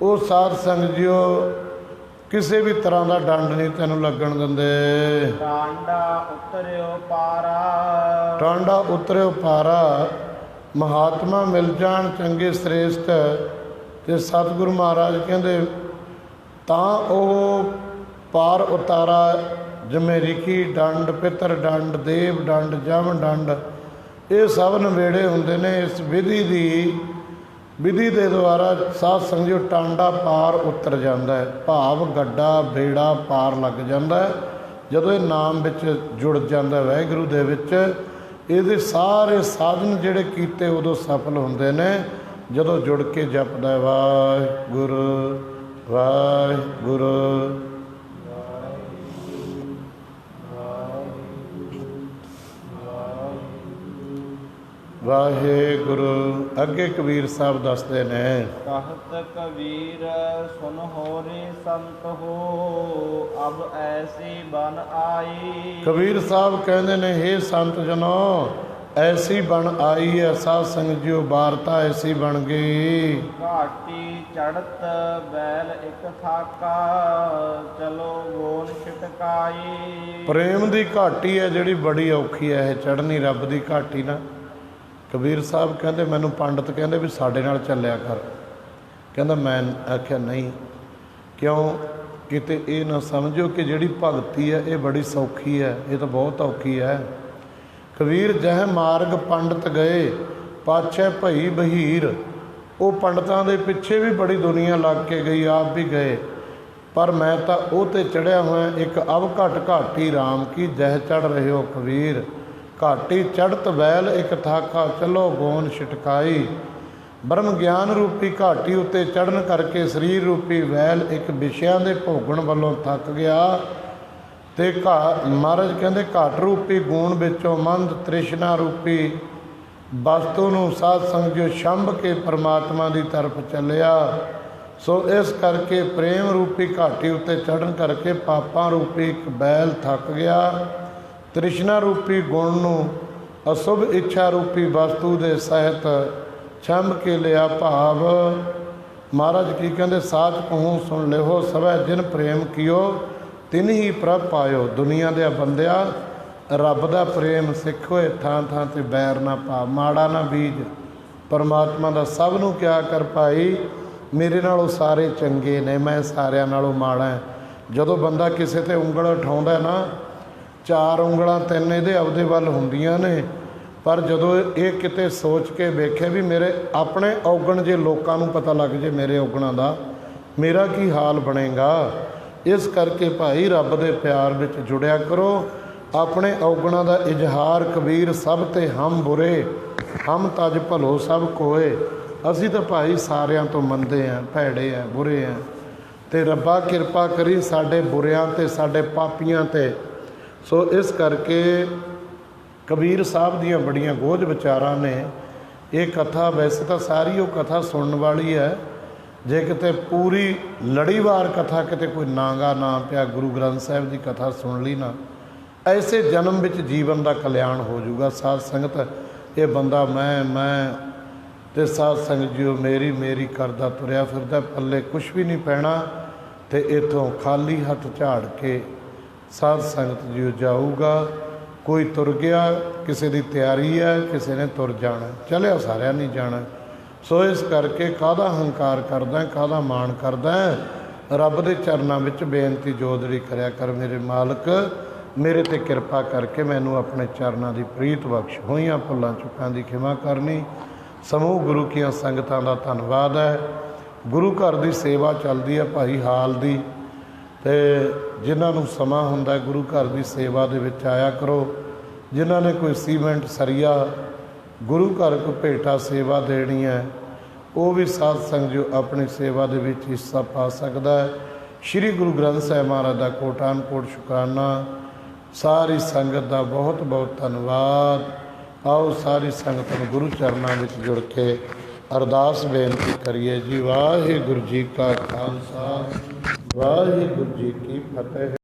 [SPEAKER 1] ਉਹ ਸਾਧ ਸੰਗਤ ਜੀਓ ਕਿਸੇ ਵੀ ਤਰ੍ਹਾਂ ਦਾ ਦੰਡ ਨਹੀਂ ਤੈਨੂੰ ਲੱਗਣ ਦਿੰਦੇ।
[SPEAKER 2] ਟਾਂਡਾ ਉਤਰਿਓ ਪਾਰਾ,
[SPEAKER 1] ਟਾਂਡਾ ਉਤਰਿਓ ਪਾਰਾ। ਮਹਾਤਮਾ ਮਿਲ ਜਾਣ ਚੰਗੇ ਸ੍ਰੇਸ਼ਟ, ਤੇ ਸਤਿਗੁਰੂ ਮਹਾਰਾਜ ਕਹਿੰਦੇ ਤਾਂ ਉਹ ਪਾਰ ਉਤਾਰਾ, ਜਿਵੇਂ ਰਿਖੀ ਡੰਡ ਪਿੱਤਰ ਡੰਡ ਦੇਵ ਡੰਡ ਜਮ ਡੰਡ, ਇਹ ਸਭ ਨਵੇੜੇ ਹੁੰਦੇ ਨੇ। ਇਸ ਵਿਧੀ ਦੇ ਦੁਆਰਾ ਸਾਧ ਸੰਗਿਓ ਟਾਂਡਾ ਪਾਰ ਉਤਰ ਜਾਂਦਾ ਹੈ। ਭਾਵ ਗੱਡਾ ਬੇੜਾ ਪਾਰ ਲੱਗ ਜਾਂਦਾ ਹੈ ਜਦੋਂ ਇਹ ਨਾਮ ਵਿੱਚ ਜੁੜ ਜਾਂਦਾ ਵਾਹਿਗੁਰੂ ਦੇ ਵਿੱਚ। ਇਹਦੇ ਸਾਰੇ ਸਾਧਨ ਜਿਹੜੇ ਕੀਤੇ ਉਦੋਂ ਸਫਲ ਹੁੰਦੇ ਨੇ ਜਦੋਂ ਜੁੜ ਕੇ ਜਪਦਾ ਵਾਹਿਗੁਰੂ ਵਾਹਿਗੁਰੂ। ਵਾਹਿਗੁਰੂ। ਅੱਗੇ ਕਬੀਰ ਸਾਹਿਬ ਦੱਸਦੇ ਨੇ,
[SPEAKER 2] कहत कबीर सुन होरे संत हो, अब ऐसी बन आई।
[SPEAKER 1] ਕਬੀਰ ਸਾਹਿਬ ਕਹਿੰਦੇ ਨੇ, ਹੇ ਸੰਤ ਜਨੋ ਐਸੀ ਬਣ ਆਈ ਹੈ। ਸਾਧ ਸੰਗਤ ਜੀਓ ਵਾਰਤਾ ਐਸੀ ਬਣ ਗਈ।
[SPEAKER 2] घाटी चढ़त बैल एक थाका, चलो गोन छिटकाई।
[SPEAKER 1] ਪ੍ਰੇਮ ਦੀ ਘਾਟੀ ਹੈ ਜਿਹੜੀ ਬੜੀ ਔਖੀ ਹੈ ਇਹ ਚੜ੍ਹਨੀ, ਰੱਬ ਦੀ ਘਾਟੀ ਨਾ। ਕਬੀਰ ਸਾਹਿਬ ਕਹਿੰਦੇ ਮੈਨੂੰ ਪੰਡਤ ਕਹਿੰਦੇ ਵੀ ਸਾਡੇ ਨਾਲ ਚੱਲਿਆ ਕਰ। ਕਹਿੰਦਾ ਮੈਂ ਆਖਿਆ ਨਹੀਂ। ਕਿਉਂ? ਕਿਤੇ ਇਹ ਨਾ ਸਮਝੋ ਕਿ ਜਿਹੜੀ ਭਗਤੀ ਹੈ ਇਹ ਬੜੀ ਸੌਖੀ ਹੈ, ਇਹ ਤਾਂ ਬਹੁਤ ਔਖੀ ਹੈ। ਕਬੀਰ ਜਹ ਮਾਰਗ ਪੰਡਤ ਗਏ, ਪਾਛੈ ਭਈ ਬਹੀਰ। ਉਹ ਪੰਡਤਾਂ ਦੇ ਪਿੱਛੇ ਵੀ ਬੜੀ ਦੁਨੀਆ ਲੱਗ ਕੇ ਗਈ, ਆਪ ਵੀ ਗਏ, ਪਰ ਮੈਂ ਤਾਂ ਉਹ ਤੇ ਚੜਿਆ ਹੋਇਆ ਇੱਕ ਅਵ ਘਟ ਘਾਟੀ ਰਾਮ ਕੀ ਜਹ ਚੜ ਰਹੇ ਹੋ ਕਬੀਰ। ਘਾਟੀ ਚੜ੍ਹਤ ਵੈਲ ਇੱਕ ਥਾਕਾ, ਚਲੋ ਗੋਨ ਛਿਟਕਾਈ। ਬ੍ਰਹਮ ਗਿਆਨ ਰੂਪੀ ਘਾਟੀ ਉੱਤੇ ਚੜ੍ਹਨ ਕਰਕੇ ਸਰੀਰ ਰੂਪੀ ਵੈਲ ਇੱਕ ਵਿਸ਼ਿਆਂ ਦੇ ਭੋਗਣ ਵੱਲੋਂ ਥੱਕ ਗਿਆ। ਤੇ ਮਹਾਰਾਜ ਕਹਿੰਦੇ ਘਟ ਰੂਪੀ ਗੁਣ ਵਿੱਚੋਂ ਮੰਦ ਤ੍ਰਿਸ਼ਨਾ ਰੂਪੀ ਵਸਤੂ ਨੂੰ ਸਾਧ ਸੰਗਿਓ ਛੰਭ ਕੇ ਪਰਮਾਤਮਾ ਦੀ ਤਰਫ ਚੱਲਿਆ। ਸੋ ਇਸ ਕਰਕੇ ਪ੍ਰੇਮ ਰੂਪੀ ਘਾਟੀ ਉੱਤੇ ਚੜ੍ਹਨ ਕਰਕੇ ਪਾਪਾਂ ਰੂਪੀ ਇੱਕ ਬੈਲ ਥੱਕ ਗਿਆ। ਤ੍ਰਿਸ਼ਨਾ ਰੂਪੀ ਗੁਣ ਨੂੰ ਅਸ਼ੁਭ ਇੱਛਾ ਰੂਪੀ ਵਸਤੂ ਦੇ ਸਹਿਤ ਛੰਭ ਕੇ ਲਿਆ। ਭਾਵ ਮਹਾਰਾਜ ਕੀ ਕਹਿੰਦੇ, ਸਾਚ ਕਹੂੰ ਸੁਣ ਲਿਓ ਸਭੈ ਜਿਨ ਪ੍ਰੇਮ ਕੀਓ ਤਿਨ ਹੀ ਪ੍ਰਭ ਪਾਇਓ। ਦੁਨੀਆ ਦੇ ਬੰਦਿਆ ਰੱਬ ਦਾ ਪ੍ਰੇਮ ਸਿੱਖੋ, ਥਾਂ ਥਾਂ ਤੇ ਬੈਰ ਨਾ ਪਾ, ਮਾੜਾ ਨਾ ਬੀਜ। ਪਰਮਾਤਮਾ ਦਾ ਸਭ ਨੂੰ ਕਿਹਾ ਕਰ ਭਾਈ ਮੇਰੇ ਨਾਲੋਂ ਸਾਰੇ ਚੰਗੇ ਨੇ, ਮੈਂ ਸਾਰਿਆਂ ਨਾਲੋਂ ਮਾੜਾ ਹੈ। ਜਦੋਂ ਬੰਦਾ ਕਿਸੇ ਤੇ ਉਂਗਲ ਉਠਾਉਂਦਾ ਨਾ, ਚਾਰ ਉਂਗਲਾਂ ਤਿੰਨ ਇਹਦੇ ਆਪਦੇ ਵੱਲ ਹੁੰਦੀਆਂ ਨੇ, ਪਰ ਜਦੋਂ ਇਹ ਕਿਤੇ ਸੋਚ ਕੇ ਵੇਖੇ ਵੀ ਮੇਰੇ ਆਪਣੇ ਔਗਣ ਜੇ ਲੋਕਾਂ ਨੂੰ ਪਤਾ ਲੱਗ ਜੇ ਮੇਰੇ ਔਗਣਾਂ ਦਾ, ਮੇਰਾ ਕੀ ਹਾਲ ਬਣੇਗਾ। ਇਸ ਕਰਕੇ ਭਾਈ ਰੱਬ ਦੇ ਪਿਆਰ ਵਿੱਚ ਜੁੜਿਆ ਕਰੋ। ਆਪਣੇ ਔਗਣਾਂ ਦਾ ਇਜ਼ਹਾਰ ਕਬੀਰ ਸਭ ਤੇ ਹਮ ਬੁਰੇ ਹਮ ਤਜ ਭਲੋ ਸਭ ਕੋਏ। ਅਸੀਂ ਤਾਂ ਭਾਈ ਸਾਰਿਆਂ ਤੋਂ ਮੰਦੇ ਹਾਂ, ਭੈੜੇ ਹਾਂ, ਬੁਰੇ ਹਾਂ, ਤੇ ਰੱਬਾ ਕਿਰਪਾ ਕਰੀ ਸਾਡੇ ਬੁਰਿਆਂ ਤੇ ਸਾਡੇ ਪਾਪੀਆਂ ਤੇ। ਸੋ ਇਸ ਕਰਕੇ ਕਬੀਰ ਸਾਹਿਬ ਦੀਆਂ ਬੜੀਆਂ ਗੋਝ ਵਿਚਾਰਾਂ ਨੇ। ਇਹ ਕਥਾ ਵੈਸੇ ਤਾਂ ਸਾਰੀ ਉਹ ਕਥਾ ਸੁਣਨ ਵਾਲੀ ਹੈ, ਜੇ ਕਿਤੇ ਪੂਰੀ ਲੜੀਵਾਰ ਕਥਾ ਕਿਤੇ ਕੋਈ ਨਾਂਗਾ ਨਾ ਪਿਆ, ਗੁਰੂ ਗ੍ਰੰਥ ਸਾਹਿਬ ਦੀ ਕਥਾ ਸੁਣ ਲਈ ਨਾ, ਐਸੇ ਜਨਮ ਵਿੱਚ ਜੀਵਨ ਦਾ ਕਲਿਆਣ ਹੋ ਜਾਊਗਾ। ਸਾਧ ਸੰਗਤ ਇਹ ਬੰਦਾ ਮੈਂ ਤੇ ਸਾਧ ਸੰਗਤ ਜੀਓ ਮੇਰੀ ਕਰਦਾ ਤੁਰਿਆ ਫਿਰਦਾ, ਪੱਲੇ ਕੁਛ ਵੀ ਨਹੀਂ ਪੈਣਾ, ਤੇ ਇੱਥੋਂ ਖਾਲੀ ਹੱਥ ਝਾੜ ਕੇ ਸਾਧ ਸੰਗਤ ਜੀਓ ਜਾਊਗਾ। ਕੋਈ ਤੁਰ ਗਿਆ, ਕਿਸੇ ਦੀ ਤਿਆਰੀ ਹੈ, ਕਿਸੇ ਨੇ ਤੁਰ ਜਾਣਾ, ਚਲਿਆ ਸਾਰਿਆਂ ਨਹੀਂ ਜਾਣਾ। ਸੋ ਇਸ ਕਰਕੇ ਕਾਹਦਾ ਹੰਕਾਰ ਕਰਦਾ, ਕਾਹਦਾ ਮਾਣ ਕਰਦਾ। ਰੱਬ ਦੇ ਚਰਨਾਂ ਵਿੱਚ ਬੇਨਤੀ ਜੋਦੜੀ ਕਰਿਆ ਕਰ, ਮੇਰੇ ਮਾਲਕ ਮੇਰੇ ਤੇ ਕਿਰਪਾ ਕਰਕੇ ਮੈਨੂੰ ਆਪਣੇ ਚਰਨਾਂ ਦੀ ਪ੍ਰੀਤ ਬਖਸ਼, ਹੋਈਆਂ ਭੁੱਲਾਂ ਚੁੱਕਾਂ ਦੀ ਖਿਮਾ ਕਰਨੀ। ਸਮੂਹ ਗੁਰੂ ਕੀਆਂ ਸੰਗਤਾਂ ਦਾ ਧੰਨਵਾਦ ਹੈ। ਗੁਰੂ ਘਰ ਦੀ ਸੇਵਾ ਚੱਲਦੀ ਹੈ ਭਾਈ ਹਾਲ ਦੀ, ਤੇ ਜਿਨ੍ਹਾਂ ਨੂੰ ਸਮਾਂ ਹੁੰਦਾ ਗੁਰੂ ਘਰ ਦੀ ਸੇਵਾ ਦੇ ਵਿੱਚ ਆਇਆ ਕਰੋ। ਜਿਨ੍ਹਾਂ ਨੇ ਕੋਈ ਸੀਮੈਂਟ ਸਰੀਆ ਗੁਰੂ ਘਰ ਕੋ ਭੇਟਾ ਸੇਵਾ ਦੇਣੀ ਹੈ, ਉਹ ਵੀ ਸਾਧ ਸੰਗਤ ਜੋ ਆਪਣੀ ਸੇਵਾ ਦੇ ਵਿੱਚ ਹਿੱਸਾ ਪਾ ਸਕਦਾ ਹੈ। ਸ੍ਰੀ ਗੁਰੂ ਗ੍ਰੰਥ ਸਾਹਿਬ ਮਹਾਰਾਜ ਦਾ ਕੋਟਾਨ ਕੋਟ ਸ਼ੁਕਰਾਨਾ। ਸਾਰੀ ਸੰਗਤ ਦਾ ਬਹੁਤ ਬਹੁਤ ਧੰਨਵਾਦ। ਆਓ ਸਾਰੀ ਸੰਗਤ ਨੂੰ ਗੁਰੂ ਚਰਨਾਂ ਵਿੱਚ ਜੁੜ ਕੇ ਅਰਦਾਸ ਬੇਨਤੀ ਕਰੀਏ ਜੀ। ਵਾਹਿਗੁਰੂ ਜੀ ਕਾ ਖਾਲਸਾ, ਵਾਹਿਗੁਰੂ ਜੀ ਕੀ ਫਤਿਹ।